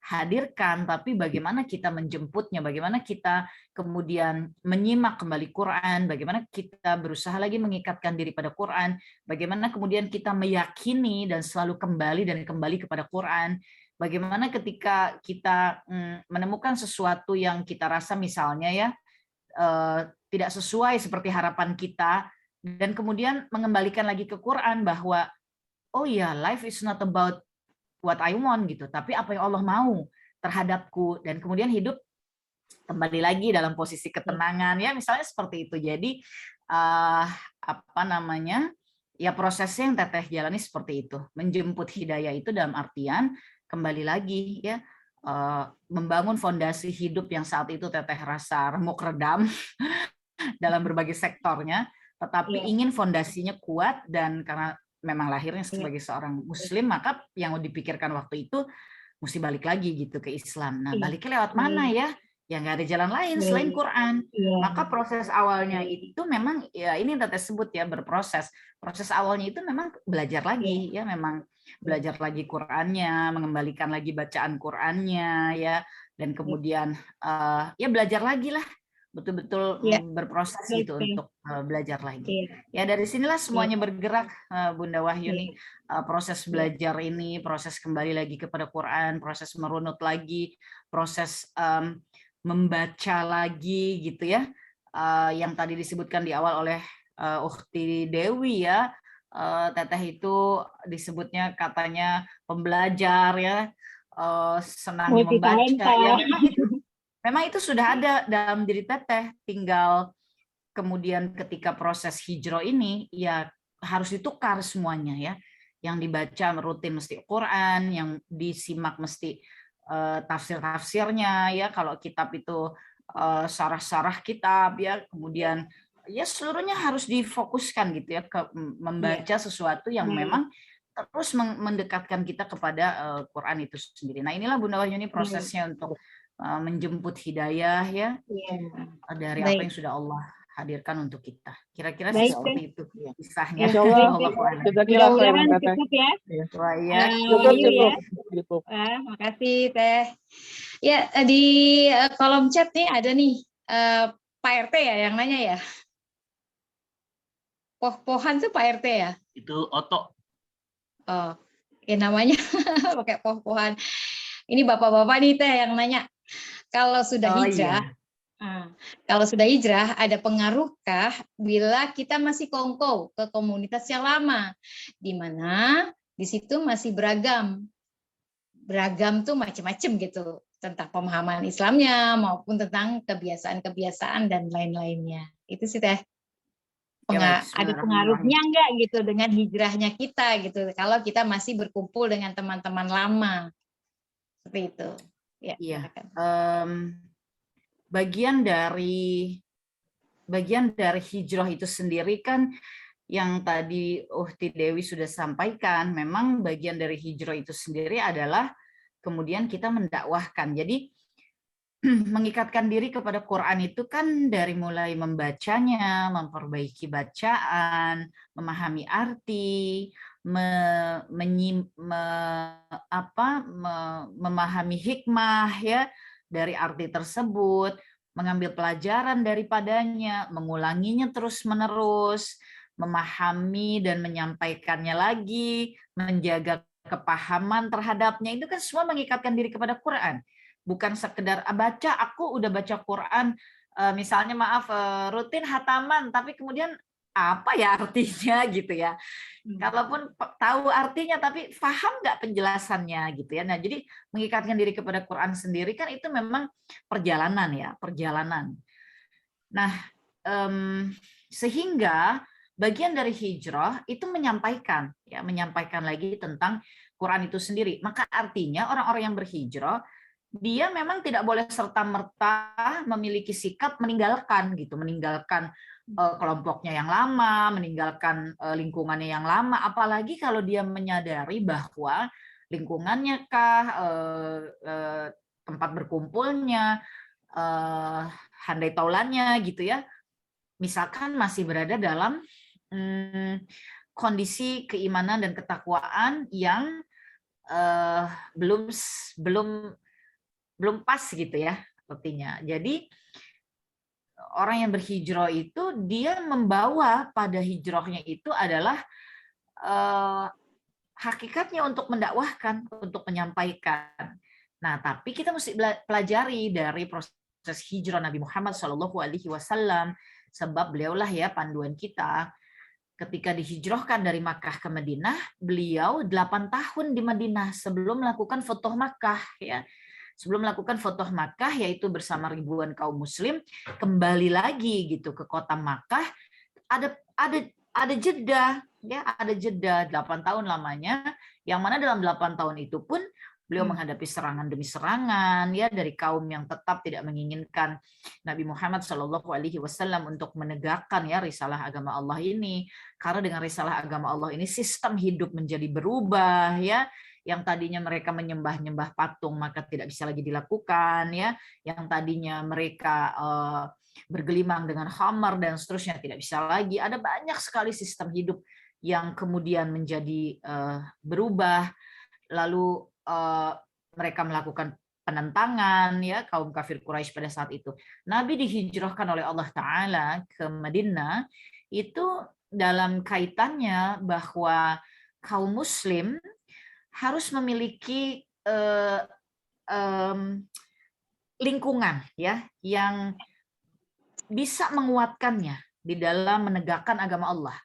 hadirkan, tapi bagaimana kita menjemputnya, bagaimana kita kemudian menyimak kembali Quran, bagaimana kita berusaha lagi mengikatkan diri pada Quran, bagaimana kemudian kita meyakini dan selalu kembali kepada Quran. Bagaimana ketika kita menemukan sesuatu yang kita rasa misalnya ya tidak sesuai seperti harapan kita, dan kemudian mengembalikan lagi ke Quran bahwa oh ya, life is not about what I want gitu, tapi apa yang Allah mau terhadapku, dan kemudian hidup kembali lagi dalam posisi ketenangan ya, misalnya seperti itu. Jadi ya prosesnya yang Teteh jalani seperti itu, menjemput hidayah itu dalam artian kembali lagi ya, membangun fondasi hidup yang saat itu Teteh rasa remuk redam dalam berbagai sektornya, tetapi ingin fondasinya kuat, dan karena memang lahirnya sebagai seorang Muslim, maka yang dipikirkan waktu itu mesti balik lagi gitu ke Islam. Nah, baliknya lewat mana ya? Ya nggak ada jalan lain selain Quran. Maka proses awalnya itu memang ya ini Teteh sebut ya, berproses. Proses awalnya itu memang belajar lagi ya, memang belajar lagi Qurannya, mengembalikan lagi bacaan Qurannya ya, dan kemudian ya belajar lagi lah betul-betul Iya, berproses gitu oke. untuk belajar lagi. Iya, Ya dari sinilah semuanya bergerak, Bunda iya, Wahyuni. Proses iya. belajar ini, proses kembali lagi kepada Quran, proses merunut lagi, proses membaca lagi gitu ya. Yang tadi disebutkan di awal oleh Ukhti Dewi ya, Teteh itu disebutnya katanya pembelajar ya, senangnya Multi membaca talenta. ya. Memang itu sudah ada dalam diri Teteh, tinggal kemudian ketika proses hijrah ini ya harus ditukar semuanya ya. Yang dibaca rutin mesti Quran, yang disimak mesti tafsir-tafsirnya ya. Kalau kitab itu syarah-syarah kitab ya, kemudian ya seluruhnya harus difokuskan gitu ya ke membaca sesuatu yang memang terus mendekatkan kita kepada Quran itu sendiri. Nah inilah Bunda Wahyuni prosesnya untuk menjemput hidayah ya dari apa Baik. yang sudah Allah hadirkan untuk kita. Kira-kira Baik, seperti itu kisahnya. Insya Allah kita kira Mudah-mudahan Teteh. cukup ya. Wah, ya. Cukup. Makasih Teh. Ya di kolom chat nih ada nih Pak RT ya yang nanya ya. Poh-pohan tuh Pak RT ya. Itu Oto. Oh, ya namanya pakai poh-pohan. Ini bapak-bapak nih Teh yang nanya. Kalau sudah hijrah, kalau sudah hijrah, ada pengaruhkah bila kita masih kongkow ke komunitas yang lama, di mana di situ masih beragam tuh macam-macam gitu tentang pemahaman Islamnya maupun tentang kebiasaan-kebiasaan dan lain-lainnya. Itu sih Teh. Ada pengaruhnya enggak gitu dengan hijrahnya kita gitu kalau kita masih berkumpul dengan teman-teman lama seperti itu. Ya, iya. Bagian dari hijrah itu sendiri kan yang tadi Ukhti Dewi sudah sampaikan, memang bagian dari hijrah itu sendiri adalah kemudian kita mendakwahkan. Jadi mengikatkan diri kepada Quran itu kan dari mulai membacanya, memperbaiki bacaan, memahami arti, memahami hikmah ya dari arti tersebut, mengambil pelajaran daripadanya, mengulanginya terus-menerus, memahami dan menyampaikannya lagi, menjaga kepahaman terhadapnya, itu kan semua mengikatkan diri kepada Quran. Bukan sekedar baca, aku udah baca Quran, misalnya maaf rutin hataman, tapi kemudian apa ya artinya gitu ya. Kalaupun tahu artinya tapi paham nggak penjelasannya gitu ya. Nah jadi mengikatkan diri kepada Quran sendiri kan itu memang perjalanan ya, perjalanan. Nah sehingga bagian dari hijrah itu menyampaikan lagi tentang Quran itu sendiri. Maka artinya orang-orang yang berhijrah dia memang tidak boleh serta-merta memiliki sikap meninggalkan kelompoknya yang lama, meninggalkan lingkungannya yang lama, apalagi kalau dia menyadari bahwa lingkungannya tempat berkumpulnya, handai taulannya gitu ya, misalkan masih berada dalam kondisi keimanan dan ketakwaan yang belum pas gitu ya artinya. Jadi orang yang berhijrah itu dia membawa pada hijrahnya itu adalah hakikatnya untuk mendakwahkan, untuk menyampaikan. Nah, tapi kita mesti pelajari dari proses hijrah Nabi Muhammad SAW, sebab beliaulah ya panduan kita. Ketika dihijrahkan dari Makkah ke Madinah, beliau 8 tahun di Madinah sebelum melakukan Futuh Makkah ya. Sebelum melakukan Futuh Makkah, yaitu bersama ribuan kaum muslim, kembali lagi gitu ke kota Makkah, ada jeda ya, ada jeda 8 tahun lamanya, yang mana dalam 8 tahun itu pun beliau menghadapi serangan demi serangan ya dari kaum yang tetap tidak menginginkan Nabi Muhammad SAW untuk menegakkan ya risalah agama Allah ini. Karena dengan risalah agama Allah ini sistem hidup menjadi berubah ya. Yang tadinya mereka menyembah-nyembah patung maka tidak bisa lagi dilakukan ya. Yang tadinya mereka bergelimang dengan khamar dan seterusnya tidak bisa lagi. Ada banyak sekali sistem hidup yang kemudian menjadi berubah. Lalu mereka melakukan penentangan ya kaum kafir Quraisy pada saat itu. Nabi dihijrahkan oleh Allah Ta'ala ke Madinah itu dalam kaitannya bahwa kaum muslim harus memiliki lingkungan ya yang bisa menguatkannya di dalam menegakkan agama Allah.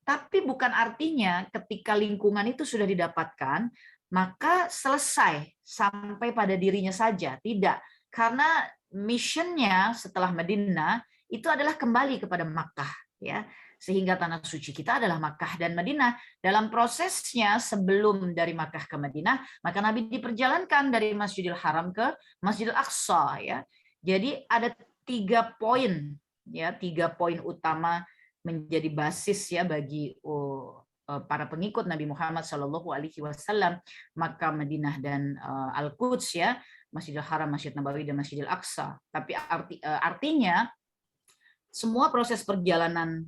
Tapi bukan artinya ketika lingkungan itu sudah didapatkan, maka selesai sampai pada dirinya saja. Tidak. Karena missionnya setelah Madinah itu adalah kembali kepada Makkah. Ya. Sehingga tanah suci kita adalah Makkah dan Madinah. Dalam prosesnya sebelum dari Makkah ke Madinah, maka Nabi diperjalankan dari Masjidil Haram ke Masjidil Aqsa. Ya. Jadi ada 3 poin, ya 3 poin utama menjadi basis ya bagi para pengikut Nabi Muhammad SAW, Makkah, Madinah dan Al-Quds ya, Masjidil Haram, Masjid Nabawi dan Masjidil Aqsa. Tapi artinya semua proses perjalanan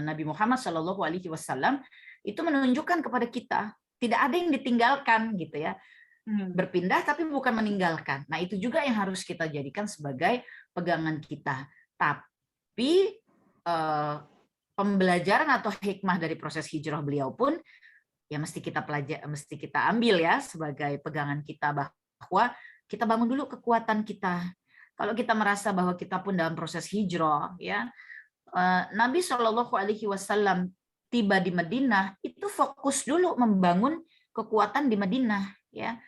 Nabi Muhammad SAW itu menunjukkan kepada kita tidak ada yang ditinggalkan gitu ya. Berpindah tapi bukan meninggalkan. Nah, itu juga yang harus kita jadikan sebagai pegangan kita. Tapi pembelajaran atau hikmah dari proses hijrah beliau pun ya mesti kita ambil ya sebagai pegangan kita, bahwa kita bangun dulu kekuatan kita. Kalau kita merasa bahwa kita pun dalam proses hijrah ya, Nabi SAW tiba di Madinah itu fokus dulu membangun kekuatan di Madinah ya,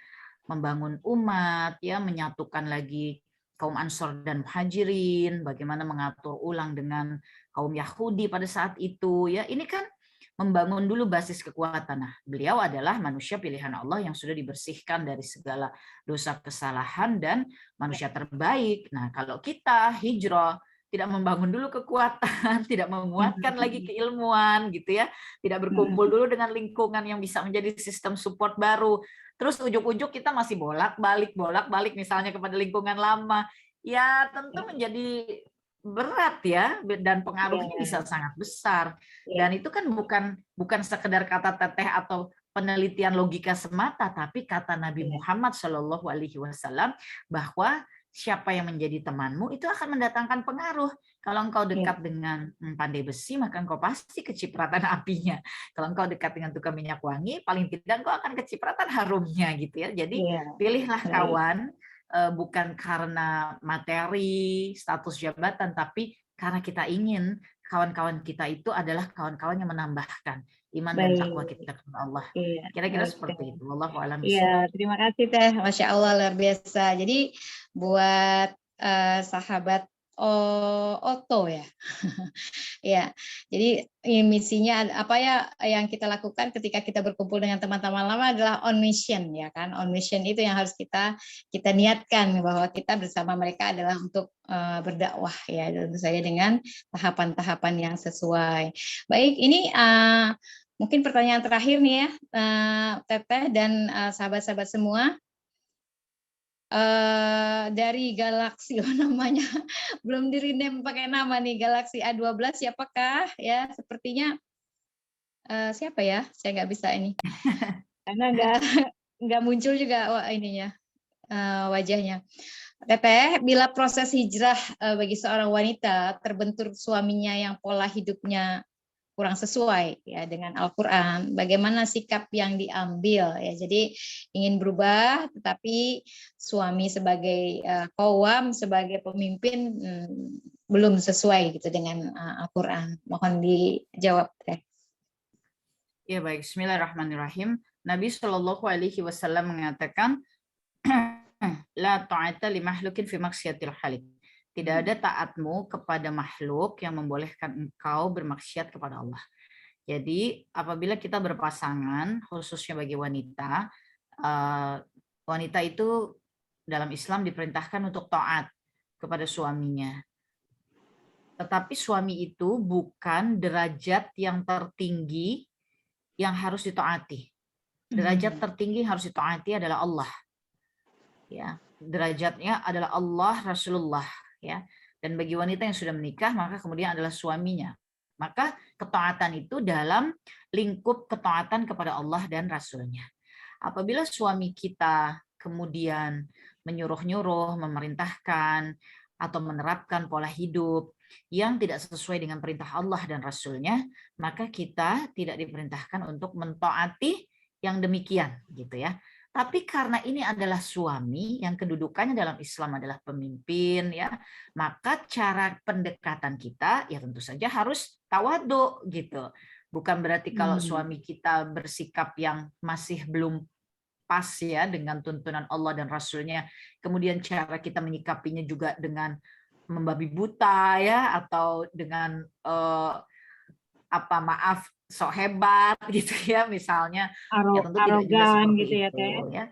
membangun umat ya, menyatukan lagi kaum Ansor dan Muhajirin, bagaimana mengatur ulang dengan kaum Yahudi pada saat itu ya. Ini kan membangun dulu basis kekuatan. Nah, beliau adalah manusia pilihan Allah yang sudah dibersihkan dari segala dosa kesalahan dan manusia terbaik. Nah, kalau kita hijrah tidak membangun dulu kekuatan, tidak menguatkan lagi keilmuan gitu ya, tidak berkumpul dulu dengan lingkungan yang bisa menjadi sistem support baru, terus ujuk-ujuk kita masih bolak-balik misalnya kepada lingkungan lama, ya tentu menjadi berat ya, dan pengaruhnya bisa sangat besar. Dan itu kan bukan sekedar kata teteh atau penelitian logika semata, tapi kata Nabi Muhammad SAW bahwa siapa yang menjadi temanmu itu akan mendatangkan pengaruh. Kalau engkau dekat dengan pandai besi, maka engkau pasti kecipratan apinya. Kalau engkau dekat dengan tukang minyak wangi, paling tidak engkau akan kecipratan harumnya gitu ya. Jadi pilihlah kawan bukan karena materi, status jabatan, tapi karena kita ingin kawan-kawan kita itu adalah kawan-kawan yang menambahkan iman dan takwa kita kepada Allah. Kira-kira seperti itu. Wallahu a'lam bishawab. Iya, terima kasih Teh. Masya Allah, luar biasa. Jadi buat sahabat Otto ya. Ya, jadi misinya apa ya yang kita lakukan ketika kita berkumpul dengan teman-teman lama adalah on mission ya kan. On mission itu yang harus kita niatkan bahwa kita bersama mereka adalah untuk berdakwah ya, tentu saja dengan tahapan-tahapan yang sesuai. Baik, ini mungkin pertanyaan terakhir nih ya, Teteh dan sahabat-sahabat semua. Dari Galaxy namanya belum di rename pakai nama nih, Galaxy A12 siapakah ya? Sepertinya siapa ya? Saya nggak bisa ini karena nggak muncul juga ininya wajahnya. Teteh, bila proses hijrah bagi seorang wanita terbentur suaminya yang pola hidupnya kurang sesuai ya dengan Al-Quran, bagaimana sikap yang diambil ya. Jadi ingin berubah tetapi suami sebagai qawwam, sebagai pemimpin belum sesuai gitu dengan Al-Quran. Mohon dijawab Teh. Ya baik, bismillahirrahmanirrahim. Nabi SAW mengatakan la ta'ata li mahlukin fi maksiatil khaliq. Tidak ada taatmu kepada makhluk yang membolehkan engkau bermaksiat kepada Allah. Jadi apabila kita berpasangan, khususnya bagi wanita, wanita itu dalam Islam diperintahkan untuk taat kepada suaminya. Tetapi suami itu bukan derajat yang tertinggi yang harus ditaati. Derajat tertinggi yang harus ditaati adalah Allah. Ya, derajatnya adalah Allah, Rasulullah. Ya, dan bagi wanita yang sudah menikah maka kemudian adalah suaminya. Maka ketaatan itu dalam lingkup ketaatan kepada Allah dan Rasulnya. Apabila suami kita kemudian menyuruh-nyuruh, memerintahkan, atau menerapkan pola hidup yang tidak sesuai dengan perintah Allah dan Rasul-Nya, maka kita tidak diperintahkan untuk mentaati yang demikian, gitu ya. Tapi karena ini adalah suami yang kedudukannya dalam Islam adalah pemimpin, ya, maka cara pendekatan kita ya tentu saja harus tawadhu, gitu. Bukan berarti kalau suami kita bersikap yang masih belum pas ya dengan tuntunan Allah dan Rasul-Nya, kemudian cara kita menyikapinya juga dengan membabi buta ya, atau dengan maaf sok hebat gitu ya misalnya, ya tentu tidak juga Arogan seperti gitu ya itu Teh. ya.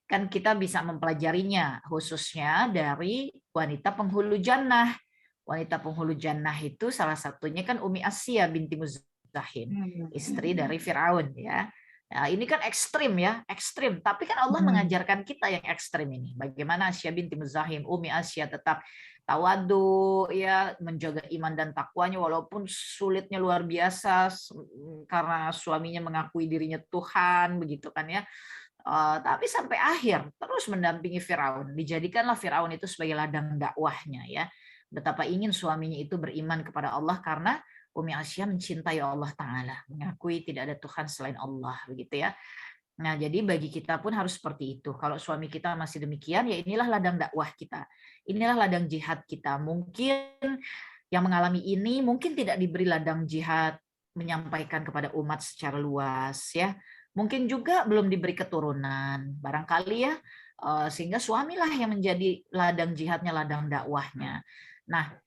Kan kita bisa mempelajarinya khususnya dari wanita penghulu jannah. Wanita penghulu jannah itu salah satunya kan Umi Asiyah binti Muzahim, istri dari Firaun ya. Nah, ini kan ekstrim ya, ekstrim. Tapi kan Allah mengajarkan kita yang ekstrim ini. Bagaimana Asiyah binti Muzahim, Umi Asiyah tetap tawadu ya, menjaga iman dan takwanya walaupun sulitnya luar biasa karena suaminya mengakui dirinya Tuhan, begitu kan ya. Tapi sampai akhir terus mendampingi Firaun. Dijadikanlah Firaun itu sebagai ladang dakwahnya ya. Betapa ingin suaminya itu beriman kepada Allah karena Umi Asiyah mencintai Allah Ta'ala, mengakui tidak ada Tuhan selain Allah, begitu ya. Nah, jadi bagi kita pun harus seperti itu. Kalau suami kita masih demikian, ya inilah ladang dakwah kita. Inilah ladang jihad kita. Mungkin yang mengalami ini mungkin tidak diberi ladang jihad menyampaikan kepada umat secara luas ya. Mungkin juga belum diberi keturunan, barangkali ya, sehingga suamilah yang menjadi ladang jihadnya, ladang dakwahnya. Nah,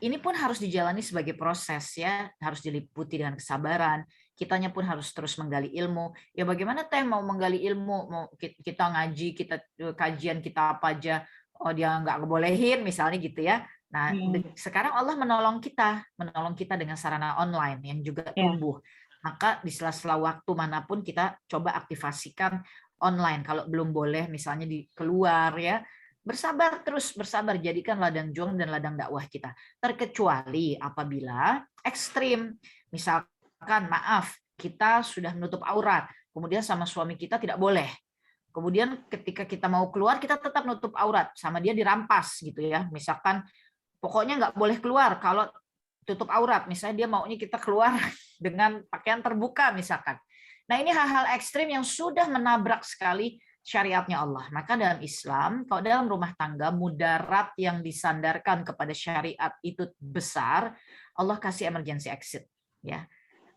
ini pun harus dijalani sebagai proses ya, harus diliputi dengan kesabaran. Kitanya pun harus terus menggali ilmu. Ya bagaimana Teh mau menggali ilmu, mau kita ngaji, kita kajian kita apa aja, dia nggak ngebolehin misalnya gitu ya. Nah, sekarang Allah menolong kita dengan sarana online yang juga tumbuh. Maka di sela-sela waktu manapun kita coba aktifasikan online. Kalau belum boleh misalnya di keluar ya, bersabar terus, bersabar, jadikan ladang juang dan ladang dakwah kita. Terkecuali apabila ekstrim, misalkan maaf, kita sudah menutup aurat, kemudian sama suami kita tidak boleh. Kemudian ketika kita mau keluar, kita tetap nutup aurat, sama dia dirampas gitu ya. Misalkan pokoknya nggak boleh keluar kalau tutup aurat, misalnya dia maunya kita keluar dengan pakaian terbuka misalkan. Nah ini hal-hal ekstrim yang sudah menabrak sekali syariatnya Allah. Maka dalam Islam, kalau dalam rumah tangga, mudarat yang disandarkan kepada syariat itu besar, Allah kasih emergency exit. Ya,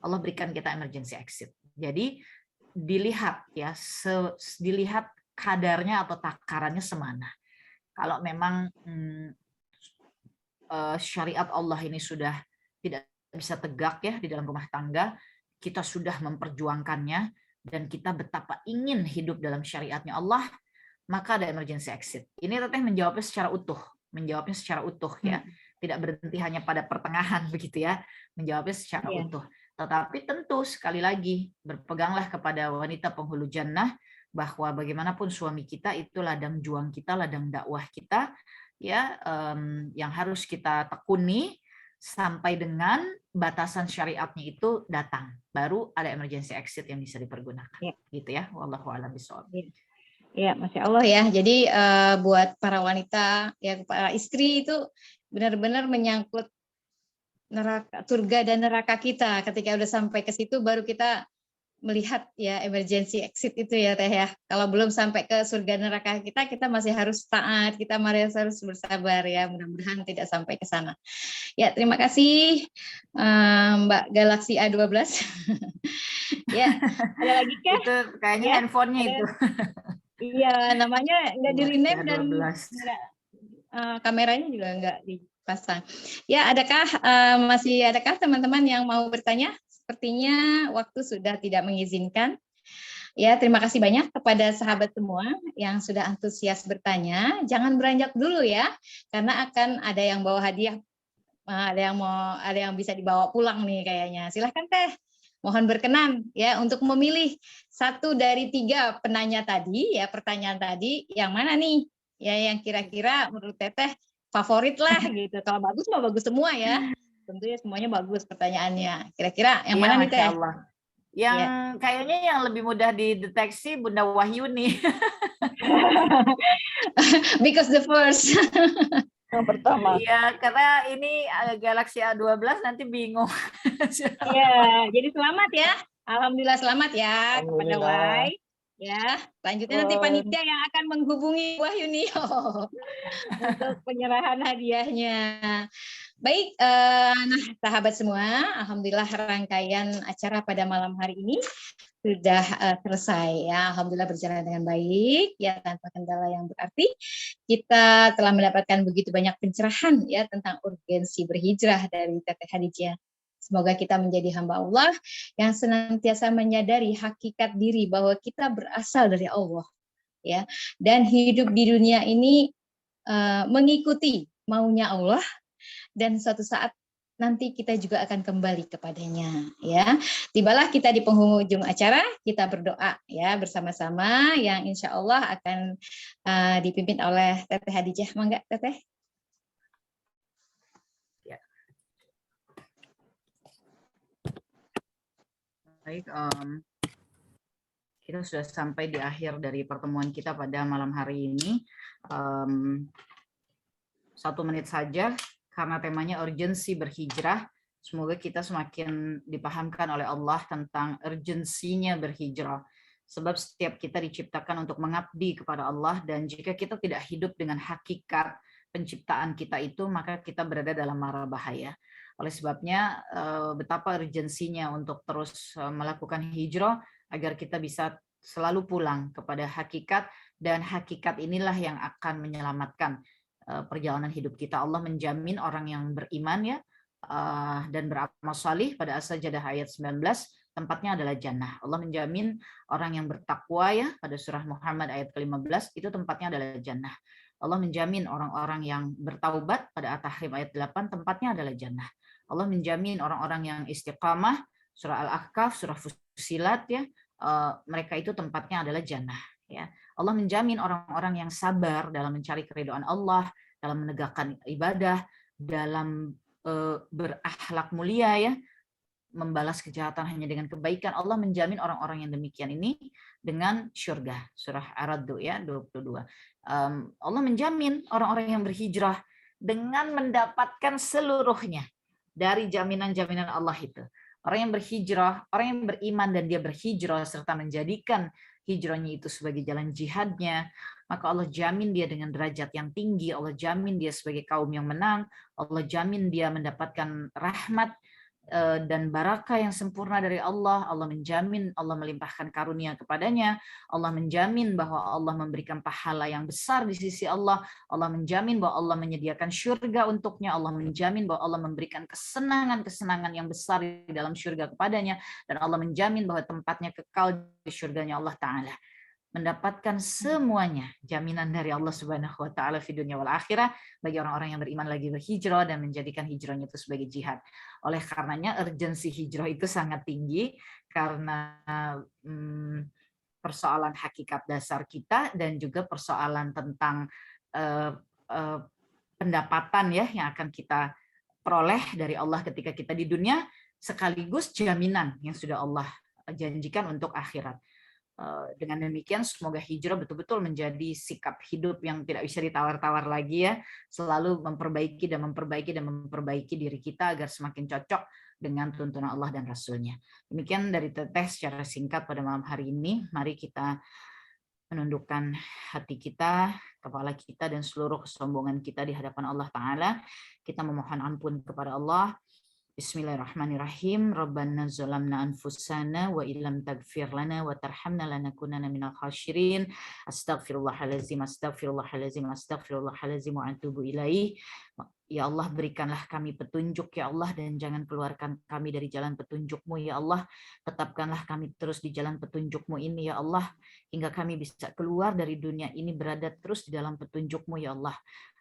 Allah berikan kita emergency exit. Jadi dilihat ya, dilihat kadarnya atau takarannya semana. Kalau memang syariat Allah ini sudah tidak bisa tegak ya di dalam rumah tangga, kita sudah memperjuangkannya, dan kita betapa ingin hidup dalam syariatnya Allah, maka ada emergency exit. Ini Teteh menjawabnya secara utuh ya, tidak berhenti hanya pada pertengahan begitu ya, menjawabnya secara utuh. Tetapi tentu sekali lagi berpeganglah kepada wanita penghulu jannah, bahwa bagaimanapun suami kita itu ladang juang kita, ladang dakwah kita ya, yang harus kita tekuni sampai dengan batasan syariatnya itu datang, baru ada emergency exit yang bisa dipergunakan, gitu ya. Wallahu a'lam bishawab. Ya, Masya Allah ya. Jadi buat para wanita, ya para istri itu benar-benar menyangkut neraka, surga dan neraka kita. Ketika udah sampai ke situ, baru kita melihat ya emergency exit itu ya Teh ya. Kalau belum sampai ke surga neraka kita masih harus taat, kita masih harus bersabar ya. Mudah-mudahan tidak sampai ke sana. Ya, terima kasih Mbak Galaxy A12. Ya, ada lagi kah? Itu kayaknya ya, handphonenya itu. Iya, namanya nggak di rename dan kameranya juga nggak dipasang. Ya, masih adakah teman-teman yang mau bertanya? Sepertinya waktu sudah tidak mengizinkan. Ya, terima kasih banyak kepada sahabat semua yang sudah antusias bertanya. Jangan beranjak dulu ya, karena akan ada yang bawa hadiah, ada yang bisa dibawa pulang nih kayaknya. Silahkan Teh, mohon berkenan ya untuk memilih satu dari 3 penanya tadi ya, pertanyaan tadi yang mana nih ya yang kira-kira menurut Teteh favorit lah gitu. Kalau bagus mah bagus semua ya. Tentunya semuanya bagus pertanyaannya. Kira-kira yang mana nih Teh? Allah. Yang Ya. kayaknya yang lebih mudah dideteksi Bunda Wahyuni. Because the first. Yang pertama. Iya, karena ini Galaxy A12 nanti bingung. Ya, jadi selamat ya. Alhamdulillah selamat ya kepada Alhamdulillah. Wai. Ya, selanjutnya nanti panitia yang akan menghubungi Wahyuni untuk penyerahan hadiahnya. Baik, nah sahabat semua, alhamdulillah rangkaian acara pada malam hari ini sudah selesai ya. Alhamdulillah berjalan dengan baik ya, tanpa kendala yang berarti. Kita telah mendapatkan begitu banyak pencerahan ya tentang urgensi berhijrah dari Teteh Khadijah. Semoga kita menjadi hamba Allah yang senantiasa menyadari hakikat diri bahwa kita berasal dari Allah ya, dan hidup di dunia ini mengikuti maunya Allah, dan suatu saat nanti kita juga akan kembali kepadanya ya. Tibalah kita di penghujung acara, kita berdoa ya bersama-sama yang insya Allah akan dipimpin oleh Teteh Khadijah. Mangga Teteh. Baik, kita sudah sampai di akhir dari pertemuan kita pada malam hari ini. 1 menit saja, karena temanya urgensi berhijrah. Semoga kita semakin dipahamkan oleh Allah tentang urgensinya berhijrah. Sebab setiap kita diciptakan untuk mengabdi kepada Allah, dan jika kita tidak hidup dengan hakikat penciptaan kita itu, maka kita berada dalam mara bahaya. Oleh sebabnya, betapa urgensinya untuk terus melakukan hijrah, agar kita bisa selalu pulang kepada hakikat, dan hakikat inilah yang akan menyelamatkan perjalanan hidup kita. Allah menjamin orang yang beriman ya, dan beramal salih pada As-Sajdah ayat 19, tempatnya adalah jannah. Allah menjamin orang yang bertakwa ya, pada surah Muhammad ayat ke-15, itu tempatnya adalah jannah. Allah menjamin orang-orang yang bertaubat pada At-Tahrim ayat 8, tempatnya adalah jannah. Allah menjamin orang-orang yang istiqamah, surah Al-Ahqaf, surah Fussilat ya, mereka itu tempatnya adalah jannah ya. Allah menjamin orang-orang yang sabar dalam mencari keridhaan Allah, dalam menegakkan ibadah, dalam berakhlak mulia ya, membalas kejahatan hanya dengan kebaikan. Allah menjamin orang-orang yang demikian ini dengan syurga. Surah Ar-Ra'd ya 22. Allah menjamin orang-orang yang berhijrah dengan mendapatkan seluruhnya dari jaminan-jaminan Allah itu. Orang yang berhijrah, orang yang beriman dan dia berhijrah serta menjadikan hijrahnya itu sebagai jalan jihadnya, maka Allah jamin dia dengan derajat yang tinggi, Allah jamin dia sebagai kaum yang menang, Allah jamin dia mendapatkan rahmat dan barakah yang sempurna dari Allah. Allah menjamin Allah melimpahkan karunia kepadanya. Allah menjamin bahwa Allah memberikan pahala yang besar di sisi Allah. Allah menjamin bahwa Allah menyediakan syurga untuknya. Allah menjamin bahwa Allah memberikan kesenangan-kesenangan yang besar di dalam syurga kepadanya. Dan Allah menjamin bahwa tempatnya kekal di syurganya Allah Ta'ala. Mendapatkan semuanya jaminan dari Allah Subhanahu wa taala di dunia wal akhirah bagi orang-orang yang beriman lagi berhijrah dan menjadikan hijrahnya itu sebagai jihad. Oleh karenanya urgensi hijrah itu sangat tinggi karena persoalan hakikat dasar kita dan juga persoalan tentang pendapatan ya yang akan kita peroleh dari Allah ketika kita di dunia, sekaligus jaminan yang sudah Allah janjikan untuk akhirat. Dengan demikian semoga hijrah betul-betul menjadi sikap hidup yang tidak bisa ditawar-tawar lagi ya, selalu memperbaiki dan memperbaiki diri kita agar semakin cocok dengan tuntunan Allah dan Rasul-Nya. Demikian dari Teteh secara singkat pada malam hari ini. Mari kita menundukkan hati kita, kepala kita, dan seluruh kesombongan kita di hadapan Allah Ta'ala. Kita memohon ampun kepada Allah. Bismillahirrahmanirrahim. Rabbana zalamna anfusana wa illam taghfir lana wa tarhamna lanakunanna minal khasyirin. Astaghfirullahalazim, astaghfirullahalazim, astaghfirullahalazim wa atubu ilaih. Ya Allah, berikanlah kami petunjuk ya Allah, dan jangan keluarkan kami dari jalan petunjuk-Mu ya Allah. Tetapkanlah kami terus di jalan petunjuk-Mu ini ya Allah, hingga kami bisa keluar dari dunia ini berada terus di dalam petunjuk-Mu ya Allah.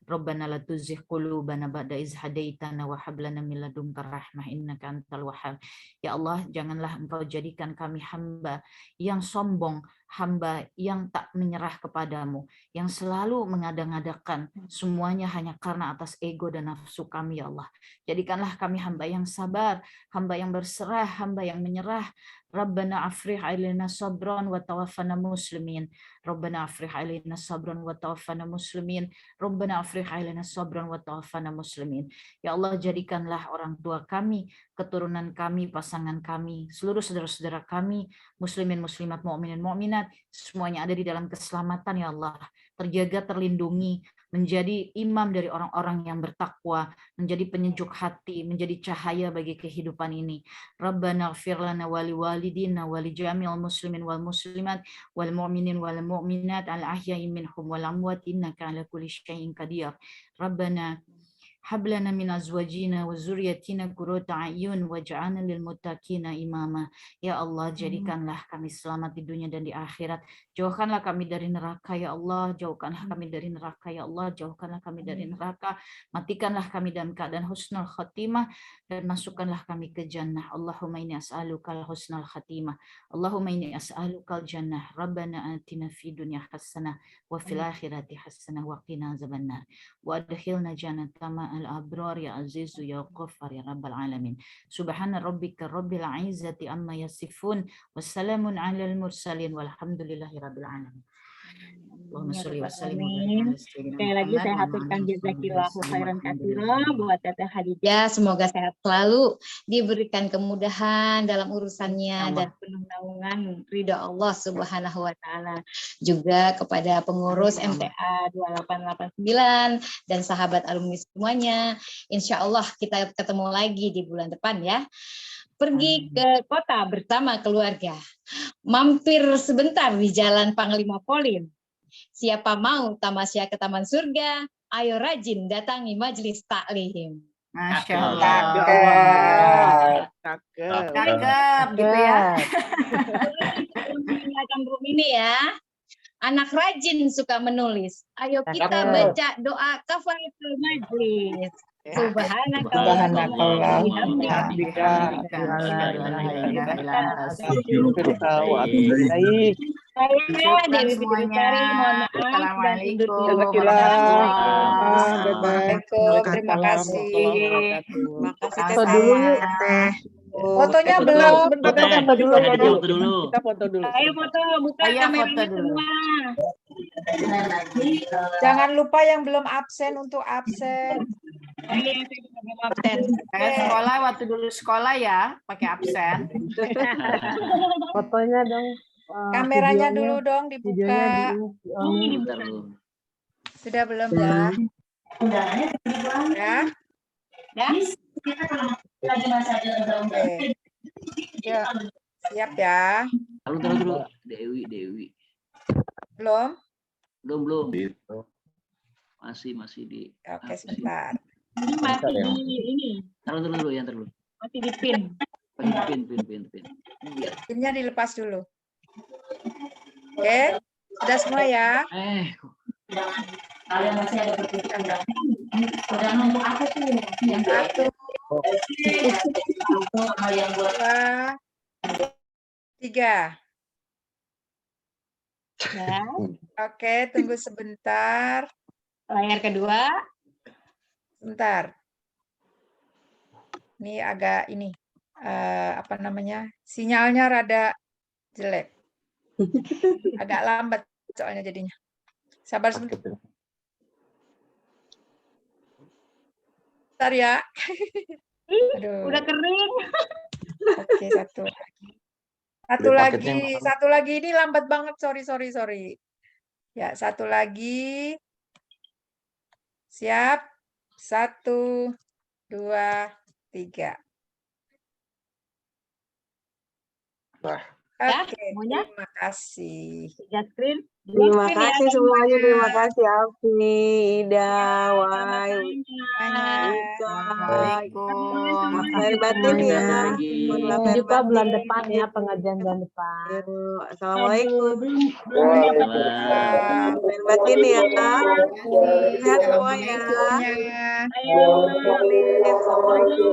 Rabbana la tuzigh qulubana ba'da iz hadaitana wa hab lana min ladunka rahmah innaka antal wahhab. Ya Allah, janganlah Engkau jadikan kami hamba yang sombong hamba yang tak menyerah kepadamu, yang selalu mengada-ngadakan semuanya hanya karena atas ego dan nafsu kami, ya Allah. Jadikanlah kami hamba yang sabar, hamba yang berserah, hamba yang menyerah. Rabbana afrih alaina sabran wa tawaffana muslimin. Rabbana afrih alaina sabran wa tawaffana muslimin. Rabbana afrih alaina sabran wa tawaffana muslimin. Ya Allah, jadikanlah orang tua kami, keturunan kami, pasangan kami, seluruh saudara-saudara kami, muslimin, muslimat, mukminin, mukminat, semuanya ada di dalam keselamatan, ya Allah. Terjaga, terlindungi, menjadi imam dari orang-orang yang bertakwa, menjadi penyejuk hati, menjadi cahaya bagi kehidupan ini. Rabbana ighfir lana wa liwalidina wa li jami'il muslimin wal muslimat wal mu'minin wal mu'minat al ahya'i minhum wal amwat innaka ala kulli syai'in qadir. Rabbana hab lana min azwajina wa zurriyyatina qurrata a'yun waj'alna lil muttaqina imama. Ya Allah, jadikanlah kami selamat di dunia dan di akhirat. Jauhkanlah kami dari neraka, ya Allah. Jauhkanlah kami dari neraka, ya Allah. Jauhkanlah kami dari neraka. Matikanlah kami dalam keadaan husnul khatimah dan masukkanlah kami ke jannah. Allahumma inni as'alukal husnul khatimah. Allahumma inni as'alukal jannah. Rabbana atina fid dunya hasanah wa fil akhirati hasanah wa qina azabannar. Wa adkhilna jannata ma'al abrar ya azizu ya ghaffar ya rabbal alamin. Subhana rabbika rabbil izzati amma yasifun. Wassalamun 'alal mursalin walhamdulillahi rabbil alamin. Allahumma sholli wa sallim wa barik ala sayyidina Sekali lagi Muhammad saya wa ala haturkan alihi jazakillahu wasallam. khairan katsira Alhamdulillah. buat Teteh Khadijah. Semoga sehat selalu, diberikan kemudahan dalam urusannya Ya Allah. dan penuh naungan ridha Allah Subhanahu wa taala. Juga kepada pengurus Amin, MTA 2889 dan sahabat alumni semuanya. Insya Allah kita ketemu lagi di bulan depan ya. Pergi Amin. ke kota bersama keluarga. Mampir sebentar di Jalan Panglima Polim. Siapa mau tamasya ke Taman Surga, ayo rajin datangi majelis taklim. Masya Cakep. Allah. Cakep. Cakep gitu ya. Mengingatkan room ini ya. Anak rajin suka menulis. Ayo kita Cakep. baca doa kafaratul majlis. Ya. Subhanakallah. Baik. Saya Dewi Fitri semuanya. Sari, mohon maaf dan undur Assalamualaikum diri. Waalaikumsalam. Terima kasih. Foto dulu yuk. Fotonya belum. Sebentar, Foto dulu. Foto dulu. Kita foto dulu. Ayo foto, buka Ayo kameranya foto dulu. semua. Jangan lupa yang belum absen untuk absen. Ayo, saya juga belum absen. Kayak sekolah, waktu dulu sekolah ya, pakai absen. Fotonya dong. Kameranya dulu dong dibuka. Bentar dulu. Sudah belum ya? Ya. Ya? Oke. Ya. Siap ya. Taruh dulu. Dewi. Belum? Belum. Masih di. Oke, sebentar. Ini masih di ini, Taruh dulu yang terlalu. masih di pin. Pin. Biar. Pinnya dilepas dulu. Oke. Sudah semua ya? Satu. Dua. Tiga. Ya. Oke, tunggu sebentar. Layar kedua. Sebentar. Ini agak ini apa namanya? Sinyalnya rada jelek. Agak lambat soalnya jadinya. Sabar sebentar ya. Aduh. Udah kering. Oke, satu lagi ini lambat banget. Sorry. Ya, satu lagi. Siap. 1, 2, 3. Oke, semuanya? terima kasih. 3 screen. Terima kasih semuanya. Terima kasih Alfi, Ida, Wai, Waalaikumsalam. Lahir batin ya. Mohon lahir Juga batin. bulan depan ya, pengajian bulan depan. Yuk, Assalamualaikum. Waalaikumsalam. Lahir batin ya. Sehat semua ya. Assalamualaikumnya. Ayo,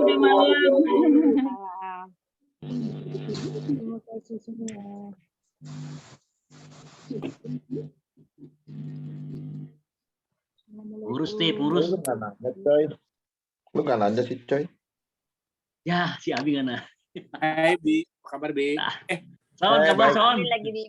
udah malam. Terima kasih semua. Urus nih, urus. Lu nggak nanya, coy. Lu nggak nanya sih, coy. Ya, si Abi kan. Hai Bi, apa kabar Bi? Son, kabar Son. Lagi di